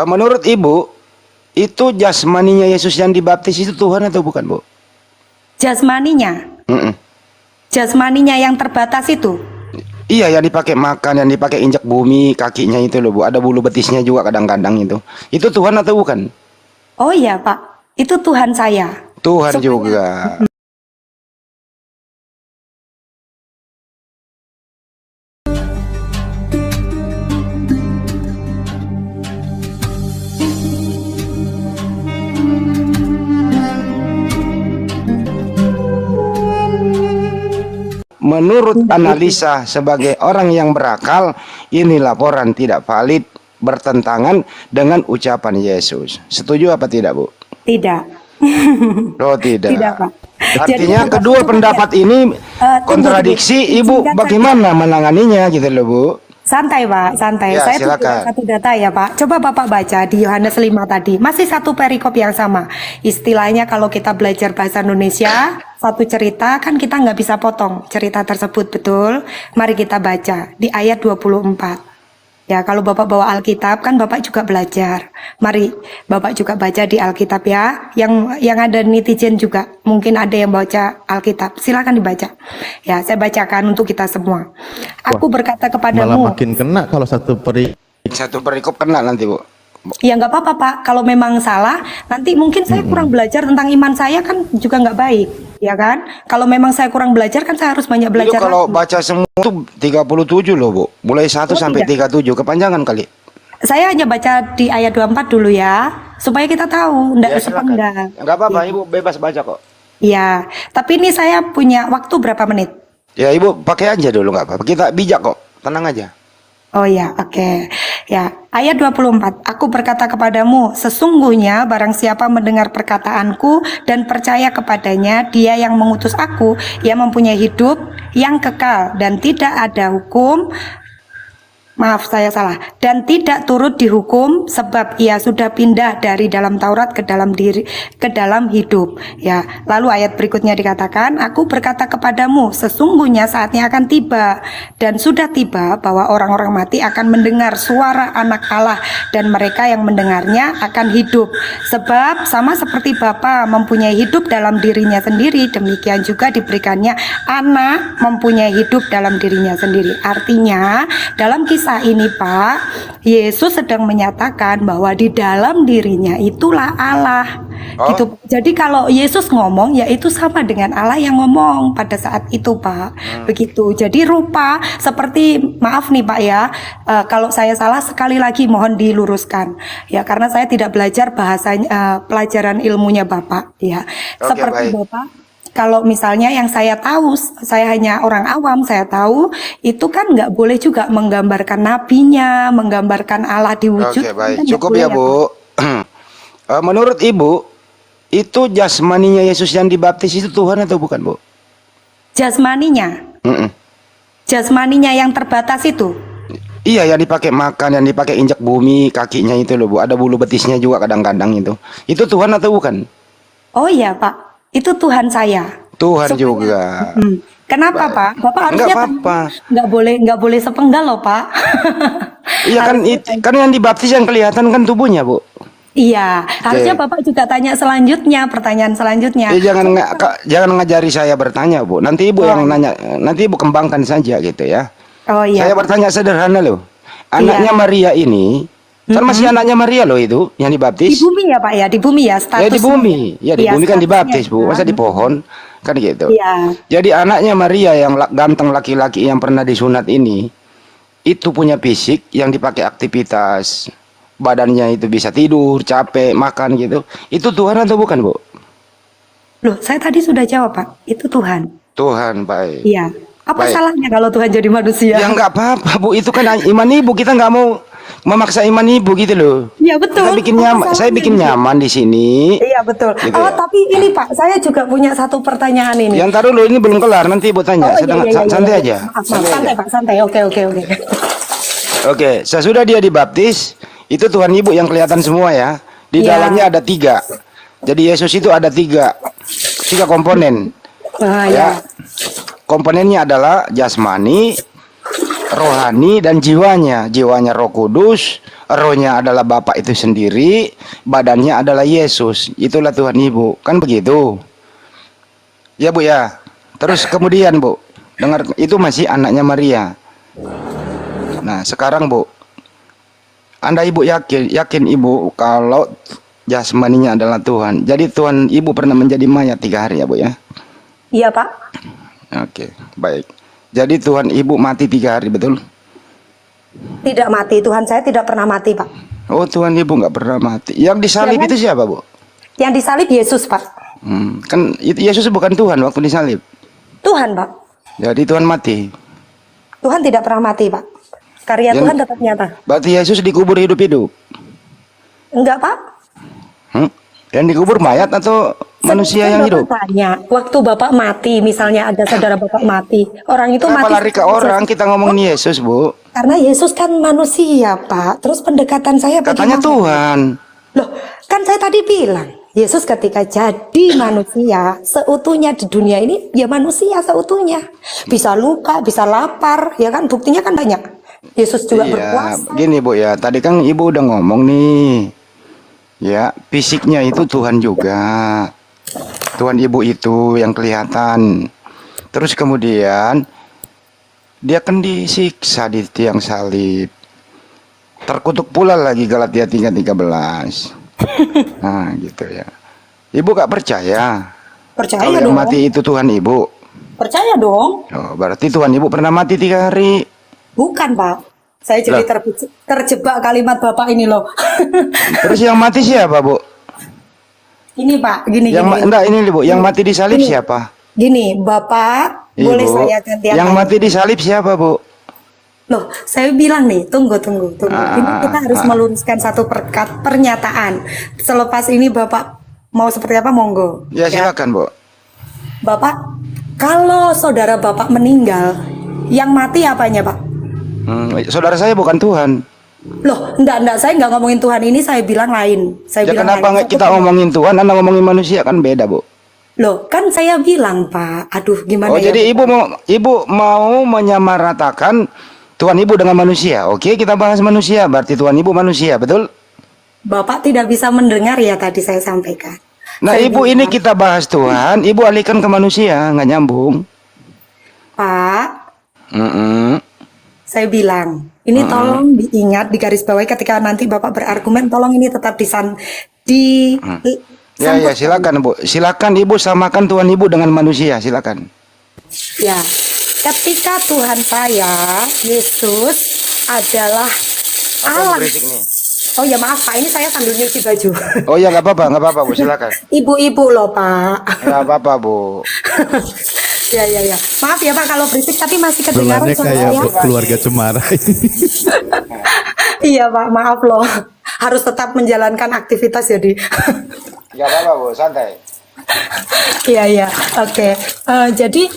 Menurut Ibu, itu jasmaninya Yesus yang dibaptis itu Tuhan atau bukan, Bu? Jasmaninya, Mm-mm. jasmaninya yang terbatas itu. Iya, yang dipakai makan, yang dipakai injak bumi, kakinya itu loh, Bu. Ada bulu betisnya juga kadang-kadang itu. Itu Tuhan atau bukan? Oh iya Pak, itu Tuhan saya. Tuhan Supaya juga. Menurut analisa sebagai orang yang berakal, ini laporan tidak valid, bertentangan dengan ucapan Yesus. Setuju apa tidak, Bu? tidak. Oh, tidak. Tidak Pak. Artinya Jadi, kedua itu pendapat ini kontradiksi. Ibu Izinkan bagaimana menanganinya gitu loh, Bu? Santai Pak, santai. Ya, Saya tunjukkan silakan. satu data ya Pak. Coba Bapak baca di Yohanes 5 tadi. Masih satu perikop yang sama. Istilahnya kalau kita belajar bahasa Indonesia, satu cerita kan kita nggak bisa potong cerita tersebut, betul? Mari kita baca di ayat 24. Ya, kalau Bapak bawa Alkitab kan Bapak juga belajar. Mari Bapak juga baca di Alkitab ya. Yang ada netizen juga mungkin ada yang baca Alkitab. Silakan dibaca. Ya, saya bacakan untuk kita semua. Aku berkata Malah kepadamu, makin kena kalau satu Satu perikop kena nanti, Bu. ya nggak apa-apa Pak. Kalau memang salah, nanti mungkin saya kurang belajar tentang iman saya kan juga nggak baik, ya kan? Kalau memang saya kurang belajar kan saya harus banyak Itu belajar kalau lagi. baca semua itu 37 loh, Bu. Mulai 1 Oh, sampai tidak. 37, kepanjangan kali. Saya hanya baca di ayat 24 dulu ya, supaya kita tahu, Ya, enggak silakan. sepenggal. Enggak apa-apa, Ya. Ibu bebas baca kok. Ya, tapi ini saya punya waktu berapa menit? Ya, Ibu pakai aja dulu, nggak apa-apa. Kita bijak kok. Tenang aja. Oh ya, oke. Ya, ayat 24. Aku berkata kepadamu, sesungguhnya barang siapa mendengar perkataanku dan percaya kepadanya, dia yang mengutus aku, ia mempunyai hidup yang kekal dan tidak ada hukum. Maaf, saya salah. Dan tidak turut dihukum sebab ia sudah pindah dari dalam Taurat ke dalam hidup. Ya, lalu ayat berikutnya dikatakan, aku berkata kepadamu, sesungguhnya saatnya akan tiba dan sudah tiba bahwa orang-orang mati akan mendengar suara Anak Allah dan mereka yang mendengarnya akan hidup. Sebab sama seperti Bapa mempunyai hidup dalam dirinya sendiri, demikian juga diberikannya Anak mempunyai hidup dalam dirinya sendiri. Artinya, dalam kisah ini Pak, Yesus sedang menyatakan bahwa di dalam dirinya itulah Allah. Oh. Gitu. Jadi kalau Yesus ngomong, ya itu sama dengan Allah yang ngomong pada saat itu Pak. Begitu. Jadi rupa seperti, maaf nih Pak ya, kalau saya salah sekali lagi mohon diluruskan. Ya, karena saya tidak belajar bahasanya, pelajaran ilmunya Bapak. Ya, Oke, seperti baik. Bapak. Kalau misalnya yang saya tahu, saya hanya orang awam, saya tahu itu kan nggak boleh juga menggambarkan nabinya, menggambarkan Allah Oke, diwujudkan. baik. Kan nggak Cukup boleh ya, Pak? Bu. Menurut Ibu, itu jasmaninya Yesus yang dibaptis itu Tuhan atau bukan, Bu? Jasmaninya, Mm-mm. jasmaninya yang terbatas itu. Iya, yang dipakai makan, yang dipakai injak bumi, kakinya itu loh, Bu. Ada bulu betisnya juga kadang-kadang itu. Itu Tuhan atau bukan? Oh iya Pak, itu Tuhan saya. Tuhan Supaya- juga. Kenapa Pak? Bapak harusnya Enggak apa-apa. nggak boleh sepenggal loh Pak. Iya kan, kan yang dibaptis yang kelihatan kan tubuhnya, Bu. Iya, harusnya Bapak juga tanya selanjutnya, pertanyaan selanjutnya. Jangan ngajari saya bertanya, Bu. Nanti Ibu yang nanya, nanti Ibu kembangkan saja gitu ya. Oh iya. Saya bertanya sederhana loh. Anaknya Maria ini, kan masih anaknya Maria loh itu yang Di dibaptis. bumi ya Pak ya, di bumi ya Ya statusnya. di bumi, ya di Iya, bumi kan statusnya. dibaptis, Bu. Masa di pohon kan gitu. Iya. Jadi anaknya Maria yang ganteng laki-laki yang pernah disunat ini, itu punya fisik yang dipakai aktivitas. Badannya itu bisa tidur, capek, makan gitu. Itu Tuhan atau bukan, Bu? Loh, saya tadi sudah jawab Pak, itu Tuhan. Tuhan, baik. Iya. Apa Baik. salahnya kalau Tuhan jadi manusia? Ya nggak apa-apa, Bu. Itu kan iman Ibu. Kita nggak mau memaksa iman Ibu gitu loh. Iya betul. Kita bikin Apa nyaman. Saya salahnya bikin gitu? nyaman di sini. Iya betul. Gitu Oh ya. tapi ini Pak, saya juga punya satu pertanyaan ini. Yang taruh dulu, ini belum kelar. Nanti Ibu tanya. Oh, Santai aja. Maaf, Santai santai aja. Pak, santai. Oke. Oke, sesudah dia dibaptis, itu Tuhan Ibu yang kelihatan semua ya. Di Iya. dalamnya ada 3. Jadi Yesus itu ada 3 komponen. Wah, Ya. ya. Komponennya adalah jasmani, rohani dan jiwanya. Jiwanya Roh Kudus, rohnya adalah Bapa itu sendiri, badannya adalah Yesus. Itulah Tuhan Ibu. Kan begitu. Ya Bu ya. Terus kemudian Bu, dengar, itu masih anaknya Maria. Nah, sekarang Bu, Anda Ibu yakin Ibu kalau jasmaninya adalah Tuhan. Jadi Tuhan Ibu pernah menjadi mayat 3 hari ya Bu ya? Iya Pak. Oke, baik. Jadi Tuhan Ibu mati 3 hari, betul? Tidak mati, Tuhan saya tidak pernah mati Pak. Oh, Tuhan Ibu nggak pernah mati. Yang disalib Jangan. itu siapa Bu? Yang disalib Yesus Pak. Kan itu Yesus bukan Tuhan waktu disalib. Tuhan Pak. Jadi Tuhan mati. Tuhan tidak pernah mati Pak. Karya Yang- Tuhan tetap nyata. Berarti Yesus dikubur hidup-hidup. Enggak Pak. Yang dikubur mayat atau manusia yang hidup? Bapak tanya, waktu Bapak mati, misalnya ada saudara Bapak mati, orang itu Kenapa mati. lari ke orang? Kita ngomongin Yesus, Bu. Karena Yesus kan manusia, Pak. Terus pendekatan saya Katanya bagaimana? Tuhan. Loh, kan saya tadi bilang, Yesus ketika jadi manusia seutuhnya di dunia ini, ya manusia seutuhnya. Bisa luka, bisa lapar, ya kan? Buktinya kan banyak. Yesus juga Iya, berkuasa. gini Bu ya. Tadi kan Ibu udah ngomong nih. Ya, fisiknya itu Tuhan juga. Tuhan Ibu itu yang kelihatan. Terus kemudian dia kan disiksa di tiang salib. Terkutuk pula lagi Galatia 3:13. Nah, gitu ya. Ibu gak percaya Percaya kalau yang dong. mati itu Tuhan Ibu? Percaya dong. Oh, berarti Tuhan Ibu pernah mati 3 hari. Bukan, Pak. Saya jadi terjebak kalimat Bapak ini loh. Terus yang mati siapa, Bu? Ini Pak, gini. Enggak, ini Bu, yang mati di salib Ini. siapa? Gini, Bapak, Ibu, boleh saya gantian yang tanya? mati di salib siapa, Bu? Loh, saya bilang nih, tunggu. Ini kita harus meluruskan satu pernyataan. Selepas ini Bapak mau seperti apa, monggo. Ya, silakan, Bu. Bapak, kalau saudara Bapak meninggal, yang mati apanya, Pak? Saudara saya bukan Tuhan. Loh, enggak, saya nggak ngomongin Tuhan ini, saya bilang lain. Saya Ya bilang kenapa lain. nggak kita ngomongin Tuhan, Anda ngomongin manusia, kan beda, Bu. Loh, kan saya bilang, Pak. Aduh, gimana Oh, ya? jadi Ibu mau menyamaratakan Tuhan Ibu dengan manusia. Oke, kita bahas manusia. Berarti Tuhan Ibu manusia, betul? Bapak tidak bisa mendengar ya tadi saya sampaikan. Nah, Saya Ibu bilang, ini kita bahas Tuhan, Ibu alihkan ke manusia, nggak nyambung. Pak, Mm-mm. saya bilang, ini tolong diingat, digarisbawahi ketika nanti Bapak berargumen, tolong ini tetap Ya, silakan, Bu. Silakan Ibu samakan Tuhan Ibu dengan manusia, silakan. Ya, ketika Tuhan saya, Yesus adalah Allah. Oh ya maaf Pak, ini saya sambil nyuci baju. Oh ya, nggak apa-apa, Bu, silakan. Ibu-ibu loh Pak. Nggak apa-apa, Bu. Ya. Maaf ya Pak kalau berisik, tapi masih kedengaran Dolannya suara kayak saya. keluarga Cemara. Iya Pak, maaf loh. Harus tetap menjalankan aktivitas jadi. Nggak apa-apa, Bu, santai. Iya, oke. Jadi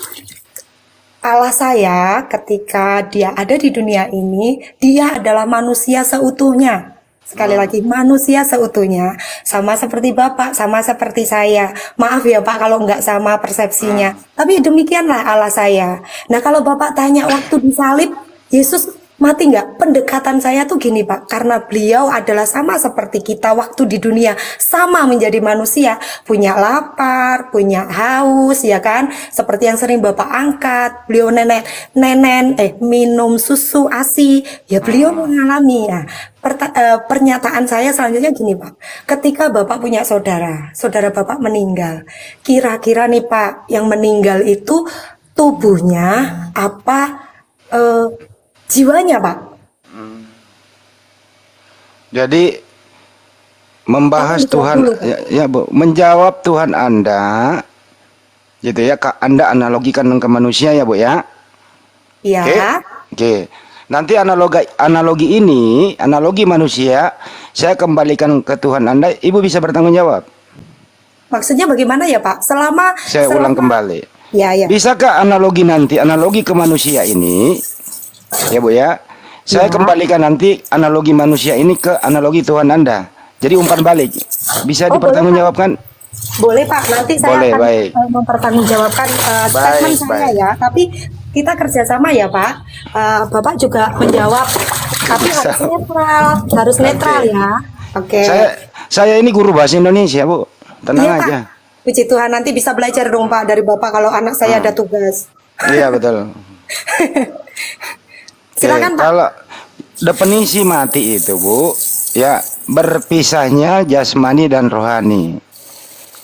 Allah saya ketika dia ada di dunia ini, dia adalah manusia seutuhnya. Sekali lagi, manusia seutuhnya. Sama seperti Bapak, sama seperti saya. Maaf ya Pak kalau nggak sama persepsinya. Tapi demikianlah Allah saya. Nah kalau Bapak tanya waktu disalib, Yesus mati nggak? Pendekatan saya tuh gini Pak, karena beliau adalah sama seperti kita waktu di dunia, sama menjadi manusia, punya lapar, punya haus, ya kan? Seperti yang sering Bapak angkat, beliau minum susu ASI, ya beliau mengalami. Ya. Pernyataan saya selanjutnya gini Pak, ketika Bapak punya saudara Bapak meninggal, kira-kira nih Pak, yang meninggal itu tubuhnya apa? Jiwanya Pak. Jadi membahas Tolong Tuhan, dijawab dulu, Pak. ya Bu, menjawab Tuhan Anda, gitu ya, Anda analogikan ke manusia ya Bu ya. Ya. Oke. Nanti analogi ini, analogi manusia, saya kembalikan ke Tuhan Anda, Ibu bisa bertanggung jawab. Maksudnya bagaimana ya Pak? Saya ulang kembali. Ya. Bisakah analogi ke manusia ini, ya Bu ya, saya Ya. kembalikan nanti analogi manusia ini ke analogi Tuhan Anda. Jadi umpan balik. Bisa Oh, dipertanggungjawabkan? Boleh Pak, nanti saya Boleh, akan baik. mempertanggungjawabkan statement saya baik. ya. Tapi kita kerjasama ya Pak. Bapak juga menjawab, tapi harus netral, harus netral Oke. ya. Oke. Saya ini guru bahasa Indonesia, Bu. Tenang Iya Pak. aja. Puji Tuhan, nanti bisa belajar dong Pak dari Bapak kalau anak saya ada tugas. Iya, betul. Silakan Pak. Kalau definisi mati itu, Bu, ya berpisahnya jasmani dan rohani.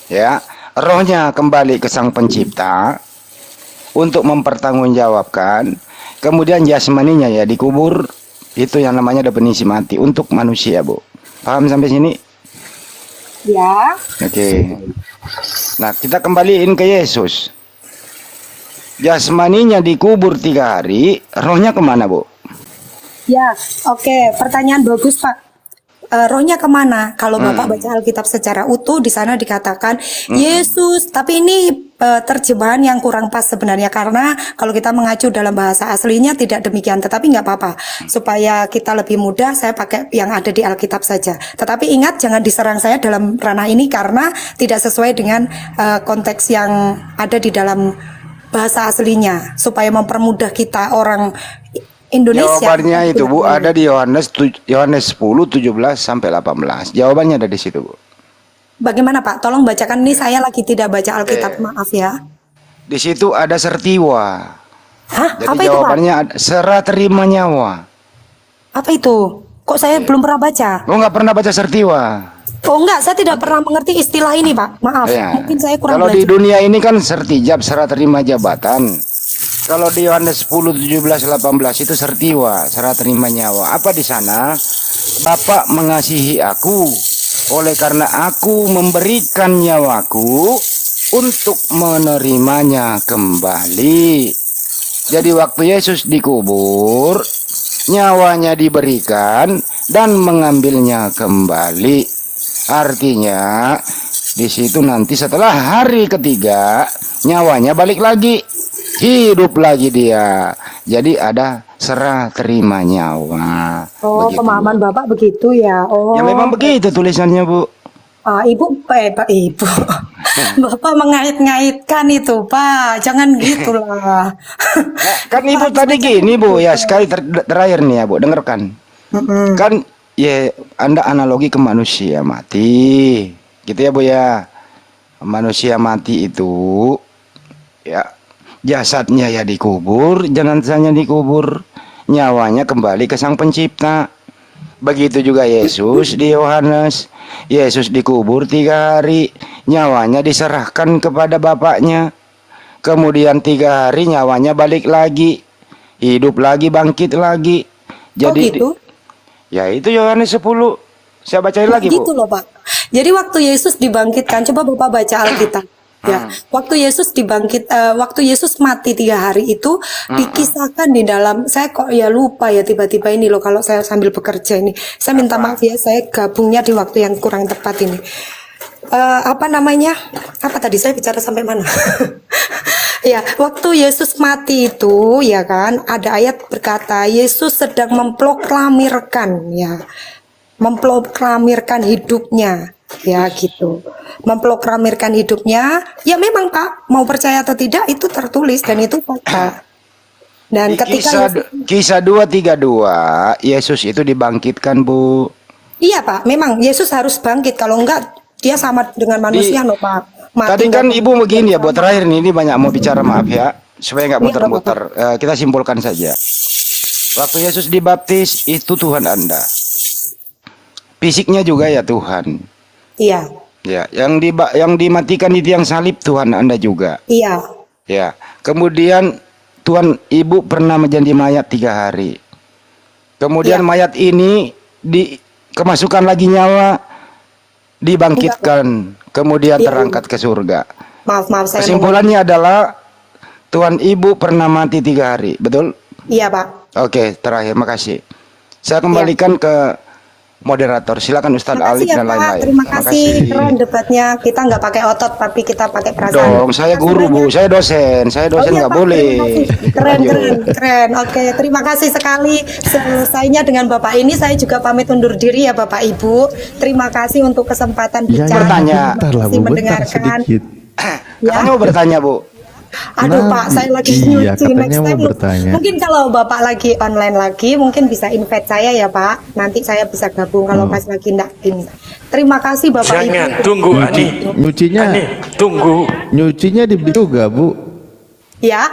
Ya, rohnya kembali ke Sang Pencipta untuk mempertanggungjawabkan, kemudian jasmaninya ya dikubur. Itu yang namanya definisi mati untuk manusia, Bu. Paham sampai sini? Ya. Oke. Nah, kita kembaliin ke Yesus. Jasmaninya dikubur 3 hari, rohnya kemana, Bu? Ya, oke. Pertanyaan bagus, Pak. Rohnya kemana? Kalau Bapak baca Alkitab secara utuh, di sana dikatakan Yesus. Tapi ini terjemahan yang kurang pas sebenarnya, karena kalau kita mengacu dalam bahasa aslinya tidak demikian. Tetapi nggak apa-apa. Supaya kita lebih mudah, saya pakai yang ada di Alkitab saja. Tetapi ingat, jangan diserang saya dalam ranah ini karena tidak sesuai dengan konteks yang ada di dalam bahasa aslinya, supaya mempermudah kita orang Indonesia. Jawabannya itu, Bu, ada di Yohanes 10 17 sampai 18. Jawabannya ada di situ, Bu. Bagaimana Pak? Tolong bacakan, ini saya lagi tidak baca Alkitab, maaf ya. Di situ ada sertiwa. Hah? Jadi Apa itu Pak? jawabannya serah terima nyawa. Apa itu? Kok saya belum pernah baca? Lo nggak pernah baca sertiwa? Oh enggak, saya tidak pernah mengerti istilah ini Pak. Maaf, Ya. mungkin saya kurang Kalau di belajar. dunia ini kan sertijab, serah terima jabatan. Kalau di Yohanes 10 17 18 itu sertiwa, serah terima nyawa. Apa di sana? Bapa mengasihi aku, oleh karena aku memberikan nyawaku untuk menerimanya kembali. Jadi waktu Yesus dikubur, nyawanya diberikan dan mengambilnya kembali. Artinya di situ nanti setelah hari ketiga nyawanya balik lagi, hidup lagi dia. Jadi ada serah terima nyawa. Oh, Begitu. pemahaman Bapak begitu ya. Oh. Ya memang begitu tulisannya, Bu. Ibu, Pak Ibu. Bapak mengait-ngaitkan itu, Pak. Jangan gitulah. Kan Ibu tadi gini, Bu, ya sekali terakhir nih ya, Bu, dengarkan. Kan ya Anda analogi ke manusia mati. Gitu ya, Bu ya. Manusia mati itu ya jasadnya ya dikubur, jenazahnya dikubur, nyawanya kembali ke Sang Pencipta. Begitu juga Yesus di Yohanes. Yesus dikubur 3 hari, nyawanya diserahkan kepada Bapaknya. Kemudian 3 hari nyawanya balik lagi, hidup lagi, bangkit lagi. Jadi gitu? ya itu Yohanes 10. Saya bacain lagi, Gitu Bu. loh, Pak. Jadi waktu Yesus dibangkitkan, coba Bapak baca Alkitab. Ya, waktu Yesus mati 3 hari itu dikisahkan di dalam, saya kok ya lupa ya tiba-tiba ini loh kalau saya sambil bekerja ini. Saya minta maaf ya, saya gabungnya di waktu yang kurang tepat ini. Apa namanya? Apa tadi saya bicara sampai mana? Ya, waktu Yesus mati itu ya kan ada ayat berkata Yesus sedang memproklamirkan ya. Memproklamirkan hidupnya ya gitu, memproklamirkan hidupnya ya. Memang Pak, mau percaya atau tidak itu tertulis dan itu fakta. Dan Di ketika kisah 2:32 Yesus itu dibangkitkan, Bu. iya Pak, memang Yesus harus bangkit, kalau enggak dia sama dengan manusia loh Pak. Tadi kan Ibu begini ya, buat terakhir nih, ini banyak mau bicara, maaf ya, supaya nggak Iya, muter-muter. Kita simpulkan saja. Waktu Yesus dibaptis itu Tuhan Anda, fisiknya juga ya Tuhan. Iya, Ya, yang dimatikan di tiang salib Tuhan Anda juga. iya, Ya, kemudian Tuhan Ibu pernah menjadi mayat 3 hari. Kemudian Iya. mayat ini kemasukan lagi nyawa, dibangkitkan, kemudian Iya. terangkat ke surga. maaf saya Kesimpulannya adalah Tuhan Ibu pernah mati 3 hari, betul? iya Pak. Oke, terakhir, makasih. Saya kembalikan ke moderator. Silakan Ustadz Makasih Alif ya dan Pak, lain-lain. terima kasih, keren debatnya. Kita nggak pakai otot tapi kita pakai perasaan. Dong, saya guru, Bu. Saya dosen. Saya dosen iya, nggak Pak, boleh. terima kasih. Keren. Oke, terima kasih sekali. Selesainya dengan Bapak ini, saya juga pamit undur diri ya Bapak Ibu. Terima kasih untuk kesempatan Ya, bicara. bertanya. bentar lah, Terima kasih Bu, bentar mendengarkan. sedikit. Ya. Kamu bertanya, Bu. Aduh Pak, saya lagi Iya, nyuci, katanya next mau time bertanya. mungkin kalau Bapak lagi online lagi mungkin bisa invite saya ya Pak, nanti saya bisa gabung kalau pas lagi ndak ini. Terima kasih Bapak Jangan, Ibu. tunggu Ani. Nyucinya, Ani, tunggu. nyucinya di juga, Bu. Ya,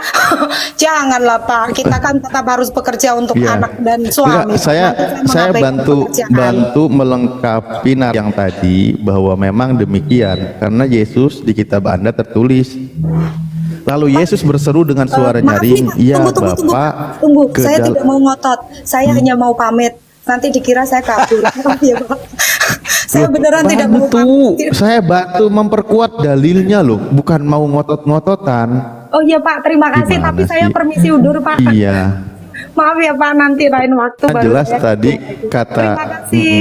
janganlah Pak, kita kan tetap harus bekerja untuk Iya. anak dan Enggak, suami. saya Nanti saya mengabaikan pekerjaan. bantu melengkapi yang tadi bahwa memang demikian karena Yesus di kitab Anda tertulis. Lalu Yesus berseru dengan suara Maaf nih, nyaring, Pak. "Ya Tunggu. Bapa, Tunggu. ke Saya dal-" tidak mau ngotot. Saya hanya mau pamit. Nanti dikira saya kabur. Maaf ya, Pak. Saya beneran tidak mau pamit. Saya bantu memperkuat dalilnya loh, bukan mau ngotot-ngototan. Oh iya Pak, terima kasih. Gimana Tapi saya sih? permisi undur Pak. Iya. Maaf ya Pak, nanti lain waktu Kan baru jelas saya tadi ketemu. kata Terima kasih.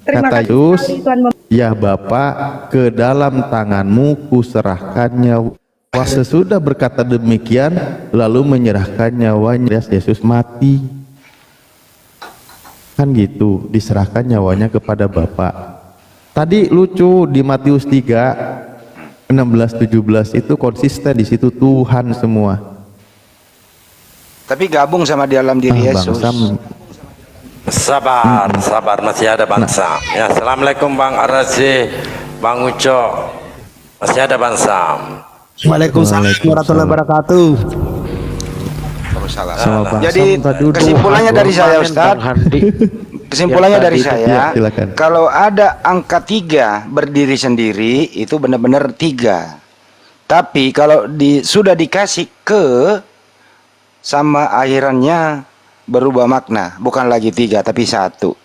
Terima kata kasih Yesus, sekali, Tuhan "Ya Bapa, ke dalam tanganmu kuserahkan nyawa." Sesudah berkata demikian, lalu menyerahkan nyawanya. Yesus mati. Kan gitu, diserahkan nyawanya kepada Bapa. Tadi lucu di Matius 3 16-17 itu konsisten, di situ Tuhan semua. Tapi gabung sama di dalam diri Yesus. Bangsa Sabar, masih ada bangsa. Ya, assalamualaikum Bang Arazi, Bang Uco, masih ada bangsa. Waalaikumsalam warahmatullahi wabarakatuh. sama bangsa Jadi minta duduk. kesimpulannya dari saya Ustaz, kesimpulannya dari Ya, saya, silakan. kalau ada angka 3 berdiri sendiri itu benar-benar 3. Tapi kalau sudah dikasih ke sama akhirannya berubah makna, bukan lagi 3 tapi 1.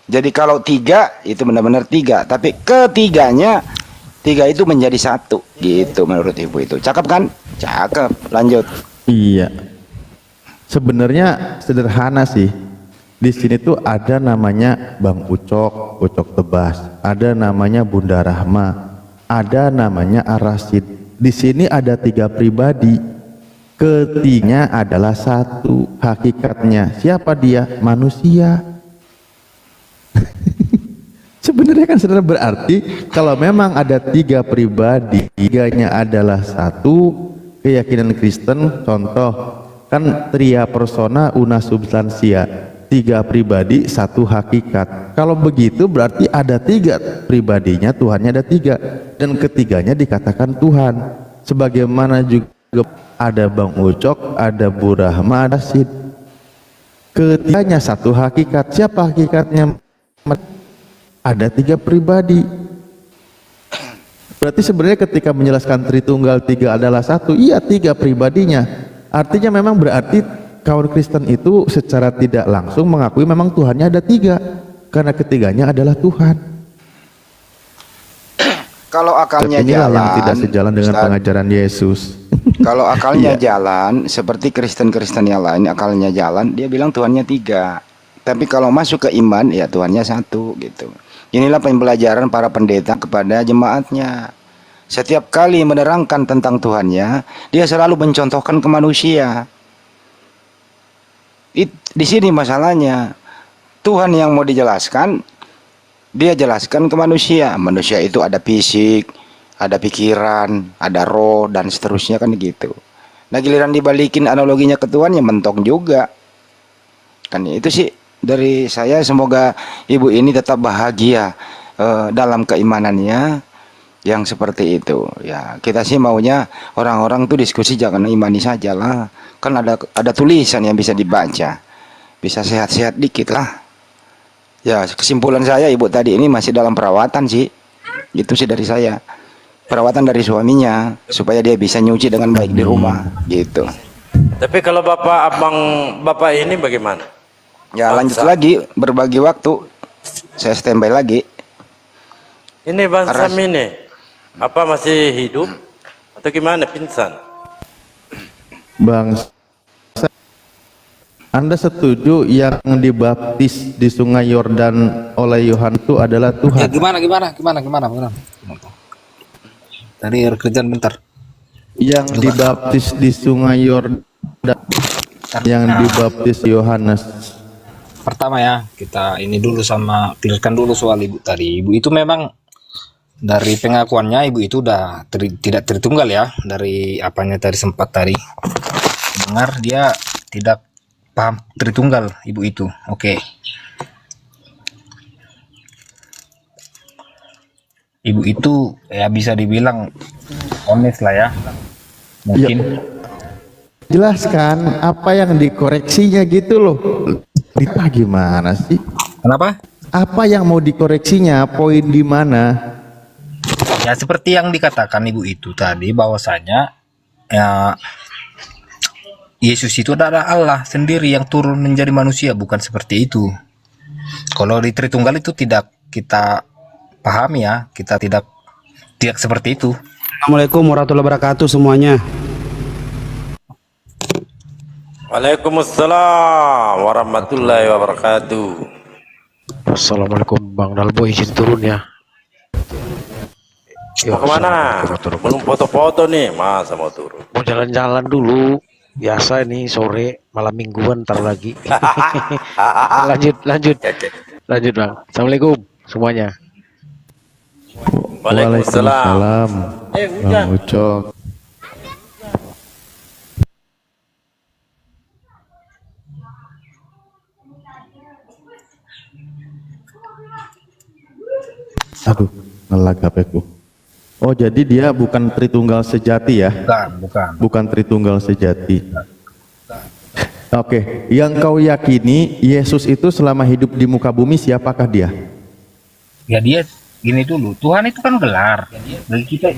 Jadi kalau 3 itu benar-benar 3, tapi ketiganya 3 itu menjadi 1 gitu menurut Ibu itu. Cakep kan? Cakep. Lanjut. Iya. Sebenarnya sederhana sih. Di sini tuh ada namanya Bang Ucok, Ucok Tebas, ada namanya Bunda Rahma, ada namanya Arasid. Di sini ada 3 pribadi. Ketiganya adalah 1 hakikatnya. Siapa dia? Manusia. Sebenarnya kan saudara, berarti kalau memang ada 3 pribadi, 3-nya adalah 1, keyakinan Kristen contoh kan tria persona una substansia, 3 pribadi 1 hakikat. Kalau begitu berarti ada 3 pribadinya, Tuhannya ada 3 dan ketiganya dikatakan Tuhan. Sebagaimana juga ada Bang Ucok, ada Bu Rahma, ada Sid. Ketiganya 1 hakikat. Siapa hakikatnya? Ada 3 pribadi. Berarti sebenarnya ketika menjelaskan Tritunggal 3 adalah 1, iya 3 pribadinya. Artinya memang berarti kaum Kristen itu secara tidak langsung mengakui memang Tuhannya ada 3, karena ketiganya adalah Tuhan. Kalau akalnya Inilah jalan, yang tidak sejalan dengan Ustaz, pengajaran Yesus. kalau akalnya Iya. jalan seperti Kristen-Kristen yang lain, akalnya jalan, dia bilang Tuhannya 3. Tapi kalau masuk ke iman, ya Tuhannya 1 gitu. Inilah pembelajaran para pendeta kepada jemaatnya. Setiap kali menerangkan tentang Tuhannya, dia selalu mencontohkan ke manusia. Di sini masalahnya, Tuhan yang mau dijelaskan, dia jelaskan ke manusia. Manusia itu ada fisik, ada pikiran, ada roh, dan seterusnya kan gitu. Nah giliran dibalikin analoginya ke Tuhan, ya mentok juga. Kan itu sih dari saya, semoga ibu ini tetap bahagia dalam keimanannya yang seperti itu. Ya kita sih maunya orang-orang tuh diskusi jangan imani saja lah. Kan ada tulisan yang bisa dibaca, bisa sehat-sehat dikit lah. Ya kesimpulan saya ibu tadi ini masih dalam perawatan sih. Itu sih dari saya. Perawatan dari suaminya supaya dia bisa nyuci dengan baik di rumah gitu. Tapi kalau bapak ini bagaimana? Ya lanjut lagi berbagi waktu. Saya standby lagi. Ini Bang Sam ini apa masih hidup atau gimana, pingsan? Bang, Anda setuju yang dibaptis di Sungai Yordan oleh Yohanes itu adalah Ya, Tuhan? gimana? Tadi kerjaan bentar. Yang dibaptis di Sungai Yordan, yang dibaptis Yohanes. Pertama ya, kita ini dulu sama clearkan dulu soal ibu tadi. Ibu itu memang Dari pengakuannya ibu itu udah tidak Tritunggal ya. Dari apanya tadi sempat tadi dengar dia tidak paham Tritunggal ibu itu. Oke. Ibu itu ya bisa dibilang honest lah ya. Mungkin Jelaskan apa yang dikoreksinya gitu loh. Rita gimana sih? kenapa? Apa yang mau dikoreksinya? Poin di mana? Ya seperti yang dikatakan ibu itu tadi bahwasanya ya Yesus itu adalah Allah sendiri yang turun menjadi manusia, bukan seperti itu. Kalau di Tritunggal itu tidak kita pahami ya, kita tidak seperti itu. Assalamualaikum warahmatullahi wabarakatuh semuanya. Waalaikumsalam warahmatullahi wabarakatuh. Assalamualaikum Bang Dalboy, izin turun ya. Mau kemana? Belum foto-foto nih, masa mau turun? Mau jalan-jalan dulu. Biasa ini sore malam mingguan ntar lagi. lanjut Bang. Assalamualaikum semuanya. Waalaikumsalam. Bang Ucok. Aduh, ngelag HP-ku. Oh, jadi dia bukan Tritunggal sejati ya? Bukan. Bukan Tritunggal sejati. Oke, yang kau yakini Yesus itu selama hidup di muka bumi siapakah dia? Ya dia gini dulu, Tuhan itu kan gelar. Bagi kita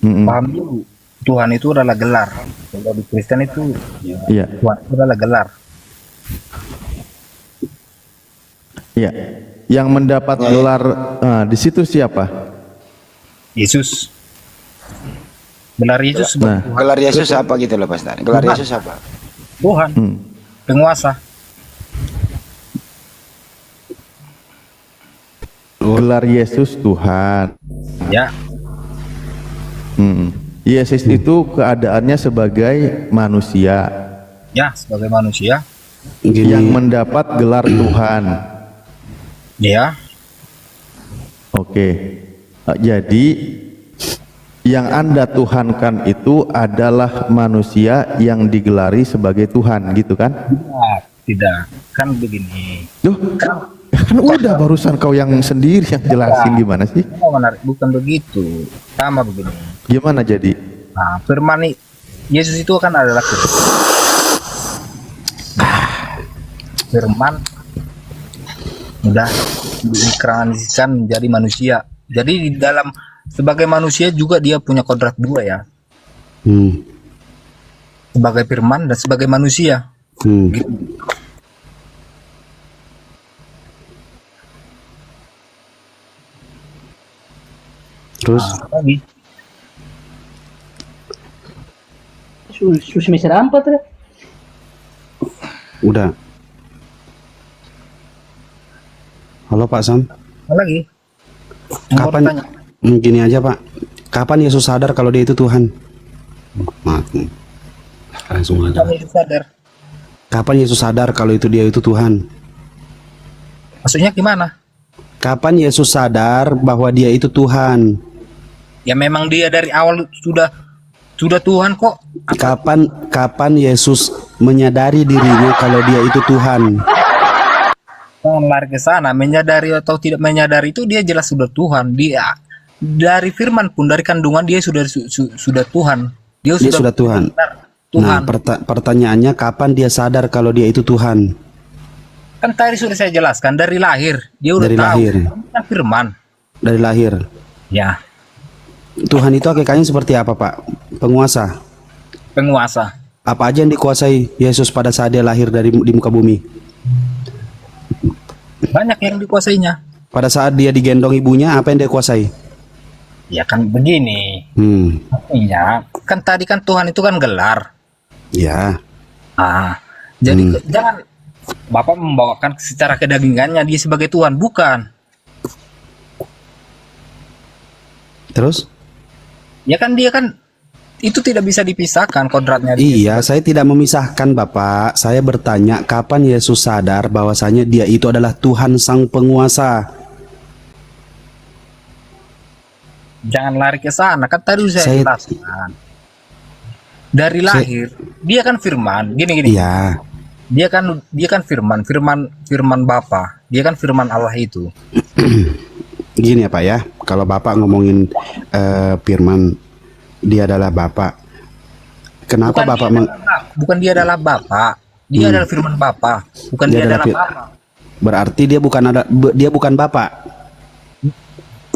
paham dulu. Tuhan itu adalah gelar. Kalau di Kristen itu Iya. Tuhan itu adalah gelar. Iya. Yang mendapat gelar di situ siapa? Yesus. Gelar Yesus Nah, Gelar Yesus apa gitu loh, Pastor? Gelar Yesus apa? Tuhan, penguasa. gelar Yesus Tuhan. Ya, Yesus itu keadaannya sebagai manusia ya sebagai manusia. yang mendapat gelar Tuhan. Ya, Oke. Jadi yang Anda tuhankan itu adalah manusia yang digelari sebagai Tuhan, gitu kan? tidak. Kan begini. Duh, kan udah barusan kau yang sendiri yang jelasin gimana sih? Bukan begitu. Sama begini. Gimana jadi? Nah, firman Yesus itu kan adalah firman udah diinkarnasikan menjadi manusia. Jadi di dalam sebagai manusia juga dia punya kodrat dua ya. Sebagai firman dan sebagai manusia. Gitu. Terus Lagi. Susi mesera apa tuh? udah. Halo Pak Sam. Lagi. Kapan? Gini aja Pak. Kapan Yesus sadar kalau dia itu Tuhan? Maaf. Langsung aja. Yesus sadar. Kapan Yesus sadar kalau itu dia itu Tuhan? Maksudnya gimana? Kapan Yesus sadar bahwa dia itu Tuhan? Ya memang dia dari awal sudah Tuhan kok. Kapan Yesus menyadari dirinya kalau dia itu Tuhan? Jangan lari ke sana, menyadari atau tidak menyadari itu dia jelas sudah Tuhan. Dia dari firman pun dari kandungan dia sudah Tuhan. Dia sudah Tuhan. Tuhan. Nah, pertanyaannya kapan dia sadar kalau dia itu Tuhan? Kan tadi sudah saya jelaskan dari lahir dia udah Dari tahu. lahir. Kan firman. Dari lahir. Ya, Tuhan itu hakikatnya seperti apa Pak? Penguasa. penguasa. Apa aja yang dikuasai Yesus pada saat dia lahir di muka bumi? Banyak yang dikuasainya. Pada saat dia digendong ibunya, apa yang dia kuasai? Ya kan begini. Iya, kan tadi kan Tuhan itu kan gelar. Ya. Jadi jangan Bapak membawakan secara kedagingannya dia sebagai Tuhan, bukan. Terus? Ya kan dia kan itu tidak bisa dipisahkan kodratnya. Iya, saya tidak memisahkan Bapak. Saya bertanya kapan Yesus sadar bahwasanya dia itu adalah Tuhan sang penguasa. Jangan lari ke sana. Kan tadi saya Saya- jelaskan. Dari lahir, dia kan firman. Gini. Iya. Dia kan firman Bapa. Dia kan firman Allah itu. Gini ya Pak ya, kalau Bapak ngomongin firman dia adalah Bapak. Kenapa Bapak Bukan dia adalah Bapa. Dia adalah firman Bapa. Bukan Dia dia adalah adalah Bapa. berarti dia bukan Bapak.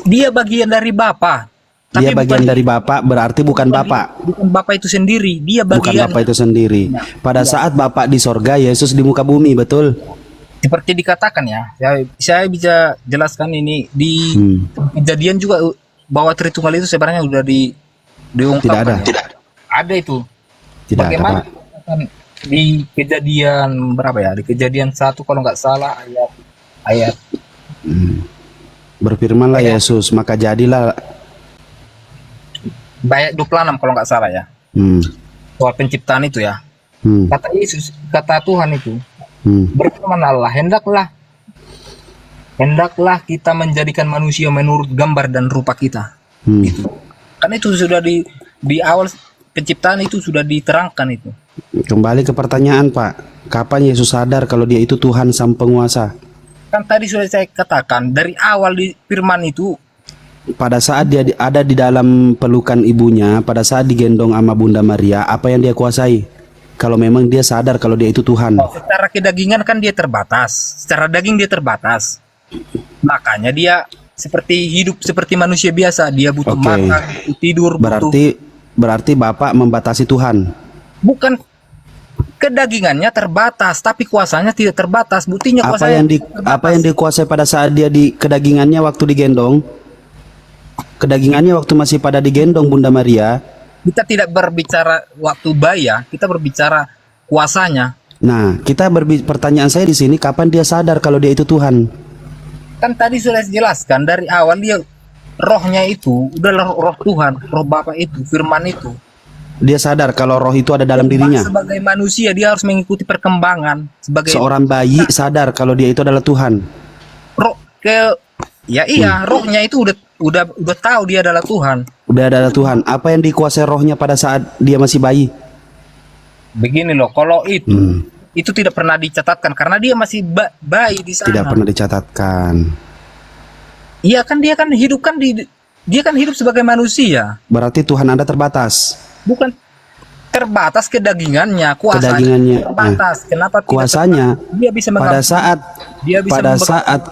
Dia bagian dari Bapa. Dia bagian dari Bapak, berarti bukan Bapak. Bukan Bapa itu sendiri. Dia Bukan bagian. Bapak itu sendiri. Pada saat Bapak di sorga, Yesus di muka bumi, betul? Seperti dikatakan ya. Saya bisa jelaskan ini di kejadian juga bahwa Tritunggal itu sebenarnya sudah diungkapkan. Tidak ada. Ya. Ada itu. Tidak ada, Bagaimana Pak. dikatakan di kejadian berapa ya? Di kejadian 1 kalau nggak salah ayat Berfirmanlah Yesus, maka jadilah. ayat 26 kalau nggak salah ya. Hmm, Soal penciptaan itu ya. hmm, Kata Yesus, kata Tuhan itu, hmm. berfirman Allah, hendaklah kita menjadikan manusia menurut gambar dan rupa kita. Hmm. Karena itu sudah di awal penciptaan itu sudah diterangkan itu. Kembali ke pertanyaan Pak, kapan Yesus sadar kalau dia itu Tuhan sang penguasa? Kan tadi sudah saya katakan dari awal di firman itu. Pada saat dia ada di dalam pelukan ibunya, pada saat digendong sama Bunda Maria, apa yang dia kuasai? Kalau memang dia sadar kalau dia itu Tuhan. Secara kedagingan kan dia terbatas. Secara daging dia terbatas. Makanya dia hidup seperti manusia biasa. Dia butuh Oke. makan, butuh tidur, butuh. Berarti Bapak membatasi Tuhan. Bukan kedagingannya terbatas, tapi kuasanya tidak terbatas. Buktinya kuasanya Apa yang dikuasai pada saat dia di kedagingannya waktu digendong? Kedagingannya waktu masih pada digendong Bunda Maria. kita tidak berbicara waktu bayi ya, kita berbicara kuasanya. Nah, pertanyaan saya di sini, kapan dia sadar kalau dia itu Tuhan? Kan tadi sudah dijelaskan dari awal dia rohnya itu adalah roh Tuhan, roh Bapa itu, firman itu. Dia sadar kalau roh itu ada dalam dirinya. Sebagai manusia dia harus mengikuti perkembangan. Sebagai Seorang bayi sadar kalau dia itu adalah Tuhan. rohnya itu udah tahu dia adalah Tuhan. Udah adalah Tuhan. Apa yang dikuasai rohnya pada saat dia masih bayi? Begini loh, kalau itu tidak pernah dicatatkan karena dia masih bayi di sana. Tidak pernah dicatatkan. Iya kan dia kan hidup sebagai manusia. Berarti Tuhan Anda terbatas. Bukan terbatas kedagingannya, kuasanya Kedagingannya, terbatas. Kenapa tidak Kuasanya terbatas? Dia bisa pada saat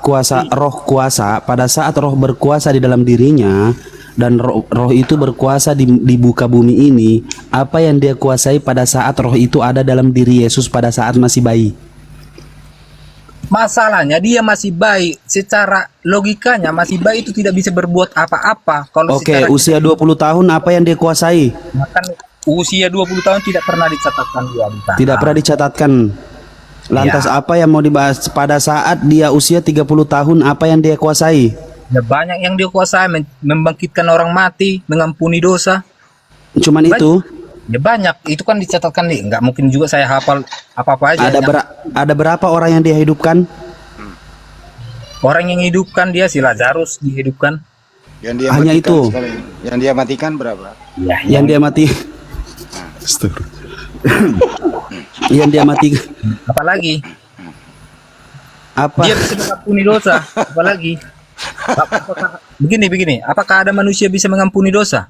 pada saat roh berkuasa di dalam dirinya dan roh itu berkuasa di muka bumi ini, apa yang dia kuasai pada saat roh itu ada dalam diri Yesus pada saat masih bayi? Masalahnya dia masih bayi, secara logikanya masih bayi itu tidak bisa berbuat apa-apa. Kalau Oke, secara usia 20 tahun apa yang dia kuasai? kan usia 20 tahun tidak pernah dicatatkan dia di sana. Tidak pernah dicatatkan. Lantas apa yang mau dibahas pada saat dia usia 30 tahun, apa yang dia kuasai? Ya, banyak yang dia kuasai, membangkitkan orang mati, mengampuni dosa. Cuman itu? Ya banyak, itu kan dicatatkan nih. Nggak mungkin juga saya hafal apa-apa aja. Ada berapa orang yang dia hidupkan? Orang yang hidupkan dia si Lazarus dihidupkan. Yang dia Hanya matikan itu. sekali. Yang dia matikan berapa? Yang dia mati. Yang dia mati. Apalagi Apa? dia bisa mengampuni dosa. Apalagi begini, apakah ada manusia bisa mengampuni dosa?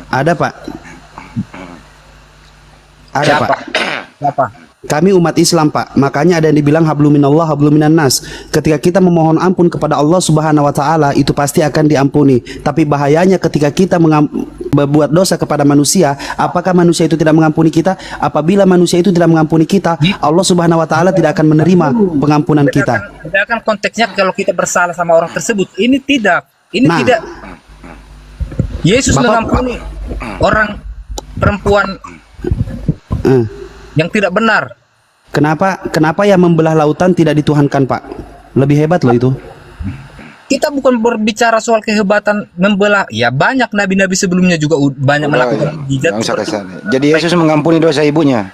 Ada Pak. Ada Siapa? Pak. Siapa? Kami umat Islam Pak, makanya ada yang dibilang habluminallah habluminan nas. Ketika kita memohon ampun kepada Allah Subhanahu wa taala, itu pasti akan diampuni. Tapi bahayanya ketika kita berbuat dosa kepada manusia, apakah manusia itu tidak mengampuni kita? Apabila manusia itu tidak mengampuni kita, Allah Subhanahu wa taala tidak akan menerima pengampunan kita. Bedakan konteksnya kalau kita bersalah sama orang tersebut. Ini tidak. Nah. Tidak. Yesus mengampuni orang perempuan yang tidak benar. Kenapa yang membelah lautan tidak dituhankan Pak? Lebih hebat loh itu. Kita bukan berbicara soal kehebatan membelah. Ya banyak nabi-nabi sebelumnya juga banyak melakukan mukjizat. Nggak usah ke sana. Jadi Yesus mengampuni dosa ibunya.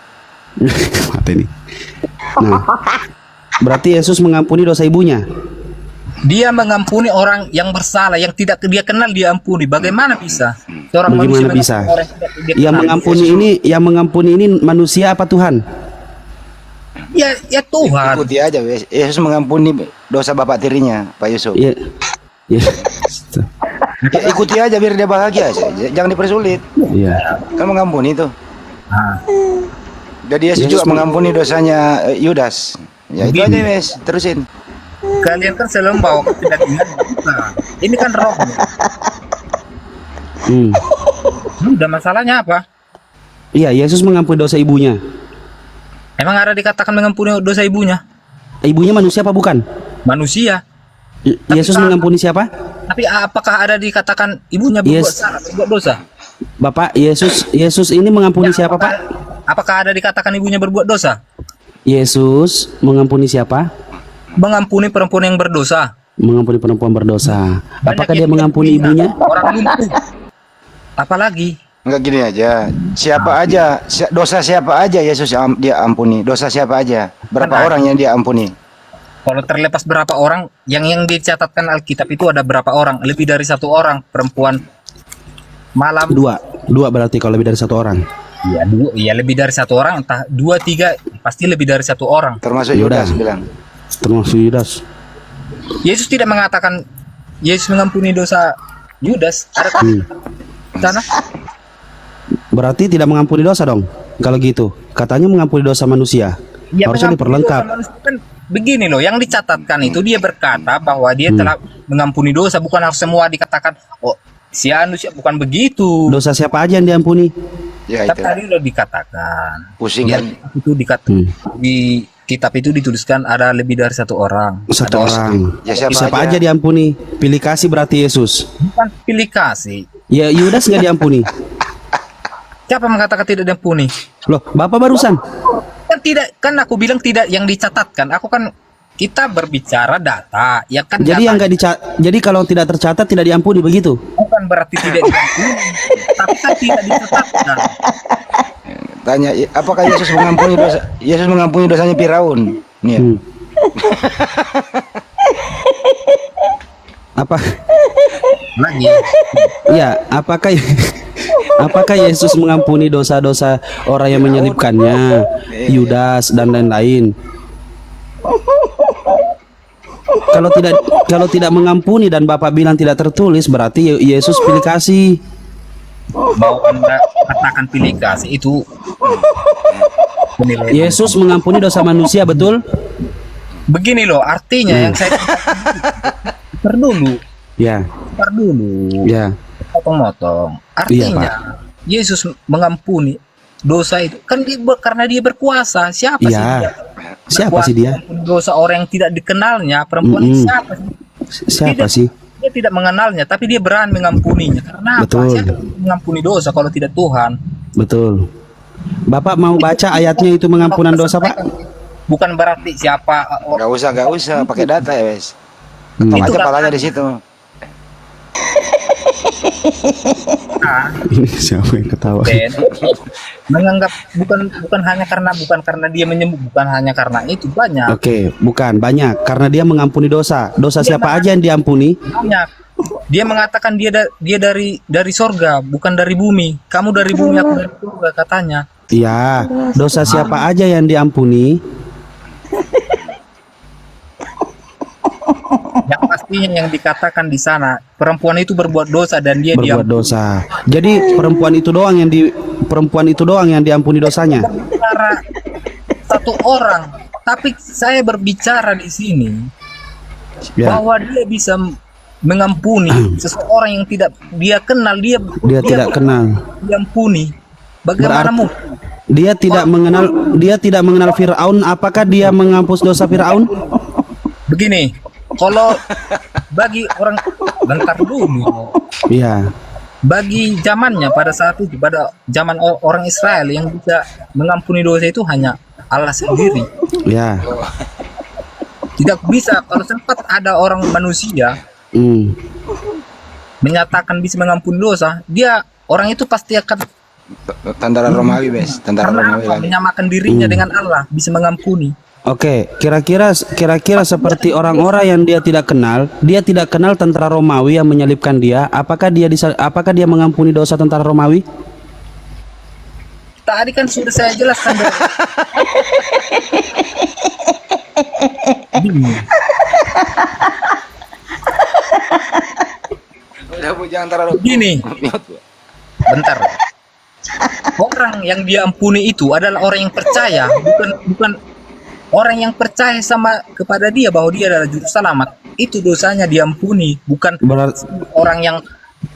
Mati nih. Nah, berarti Yesus mengampuni dosa ibunya. Dia mengampuni orang yang bersalah, yang tidak dia kenal dia ampuni. Bagaimana bisa? Seorang Bagaimana manusia bisa? mengampuni orang yang tidak dia Yang kenal? mengampuni ini manusia apa Tuhan? Ya Tuhan. Ikuti aja wes. Yesus mengampuni dosa bapak tirinya, Pak Yusuf. Ya. Ya. Ya, ikuti aja biar dia bahagia. Jangan dipersulit. Iya. Kan mengampuni itu. Nah, Jadi Yesus juga mengampuni dosanya Yudas. Ya itu aja wes. Terusin. kalian kan selalu membawa kepentingan kita. Ini kan roh. Hmm. Udah masalahnya apa? Iya, Yesus mengampuni dosa ibunya. Emang ada dikatakan mengampuni dosa ibunya? Ibunya manusia apa bukan? Manusia. Yesus mengampuni siapa? Tapi apakah ada dikatakan ibunya berbuat salah, berbuat dosa? Bapak, Yesus ini mengampuni siapa, Pak? Apakah ada dikatakan ibunya berbuat dosa? Yesus mengampuni siapa? Mengampuni perempuan yang berdosa. Mengampuni perempuan berdosa. Apakah Banyak dia yang mengampuni hina, ibunya? Orang lumpuh. Apalagi? Enggak gini aja. Siapa aja, dosa siapa aja Yesus dia ampuni. Dosa siapa aja? Berapa Benar. orang yang dia ampuni? Kalau terlepas berapa orang, yang dicatatkan Alkitab itu ada berapa orang? Lebih dari satu orang perempuan malam. Dua berarti kalau lebih dari satu orang. Iya, dua. Iya, lebih dari satu orang. Entah 2, 3, pasti lebih dari satu orang. Termasuk Yudas. Yudas bilang. Termasuk Yudas. Yesus tidak mengatakan Yesus mengampuni dosa Yudas. Ada kan sana? Berarti tidak mengampuni dosa dong. Kalau gitu, katanya mengampuni dosa manusia. Ya, Harusnya mengampuni diperlengkap. dosa manusia kan begini loh, yang dicatatkan itu dia berkata bahwa dia telah mengampuni dosa, bukan harus semua dikatakan oh si manusia, bukan begitu. Dosa siapa aja yang diampuni? Ya Tapi itu. tadi udah dikatakan. Pusing Ya, kan. itu di kitab itu dituliskan ada lebih dari satu orang. Satu Ada orang. Ya, siapa Siapa aja? aja diampuni? Pilih kasih berarti Yesus. bukan pilih kasih. Ya Yudas nggak diampuni. Siapa mengatakan tidak diampuni? Loh, Bapak barusan. Kan tidak, kan aku bilang tidak yang dicatatkan. Aku kan kita berbicara data, ya kan. Jadi data yang nggak jadi kalau tidak tercatat tidak diampuni begitu. bukan berarti tidak diampuni, tapi kan tidak dicatatkan. Tanya, apakah Yesus mengampuni dosa? Yesus mengampuni dosanya Firaun. Nih. Hmm. Apa? Lagi. Ya, apakah Yesus mengampuni dosa-dosa orang yang menyelibkannya, Yudas dan lain-lain? Kalau tidak mengampuni dan Bapak bilang tidak tertulis, berarti Yesus pilih kasih. Mau Anda katakan pilih kasih itu penilaian. Yesus mengampuni dosa manusia, betul? Begini loh, artinya yang saya tar dulu, Ya, ya. potong-potong. Artinya Yesus mengampuni dosa itu kan karena dia berkuasa. Siapa sih Iya. dia? Siapa sih dia? Mengampuni dosa orang yang tidak dikenalnya, perempuan ini siapa sih? Siapa Tidak. sih? Dia tidak mengenalnya, tapi dia berani mengampuninya. Karena apa? Betul. Siapa yang mengampuni dosa kalau tidak Tuhan? Betul. Bapak mau baca ayatnya itu mengampunan dosa, Pak? Bukan berarti siapa Gak usah pakai data ya wes. Hmm. Ketok Itu aja data. palanya di situ. Ini siapa yang ketawa? Ben menganggap bukan karena dia menyembuh, bukan hanya karena itu, banyak. Oke, bukan banyak karena dia mengampuni dosa. Dosa siapa aja yang diampuni? Banyak. Dia mengatakan dia dari sorga, bukan dari bumi. Kamu dari bumi, aku dari surga, katanya. Iya, dosa siapa aja yang diampuni? Yang pastinya yang dikatakan di sana, perempuan itu berbuat dosa dan dia Berbuat diampuni. dosa. Jadi perempuan itu doang yang diampuni dosanya. Bicara satu orang, tapi saya berbicara di sini Ya, bahwa dia bisa mengampuni seseorang yang tidak dia kenal, dia tidak kenal. diampuni. Bagaimana Berarti- mungkin? Dia tidak mengenal Firaun. Apakah dia menghapus dosa Firaun? Begini, kalau bagi orang bentar dulu, Iya. bagi zamannya pada saat itu, pada zaman orang Israel yang bisa mengampuni dosa itu hanya Allah sendiri. Ya. Tidak bisa kalau sempat ada orang manusia Hmm. menyatakan bisa mengampuni dosa, dia orang itu pasti akan Tentara Romawi wes. Tentara karena Romawi apa? lagi. Menyamakan dirinya dengan Allah, bisa mengampuni. Oke, kira-kira seperti orang-orang yang dia tidak kenal tentara Romawi yang menyalibkan dia, apakah dia mengampuni dosa tentara Romawi? Tadi kan sudah saya jelaskan. Udah Bu, jangan terlalu Gini, bentar. Orang yang diampuni itu adalah orang yang percaya, bukan orang yang percaya sama kepada dia bahwa dia adalah juru selamat. Itu dosanya diampuni, bukan orang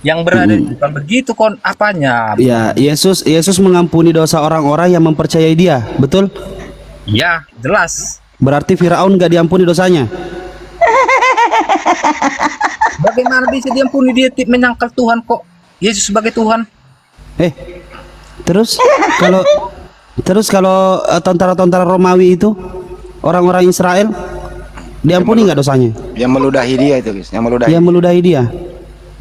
yang berada bukan begitu kon apanya. Ya, Yesus mengampuni dosa orang-orang yang mempercayai dia, betul? Ya, jelas. Berarti Firaun nggak diampuni dosanya? Bagaimana bisa diampuni, dia menyangkal Tuhan kok? Yesus sebagai Tuhan. Terus kalau tentara-tentara Romawi itu orang-orang Israel diampuni nggak dosanya? yang meludahi dia itu, guys. Yang meludahi dia.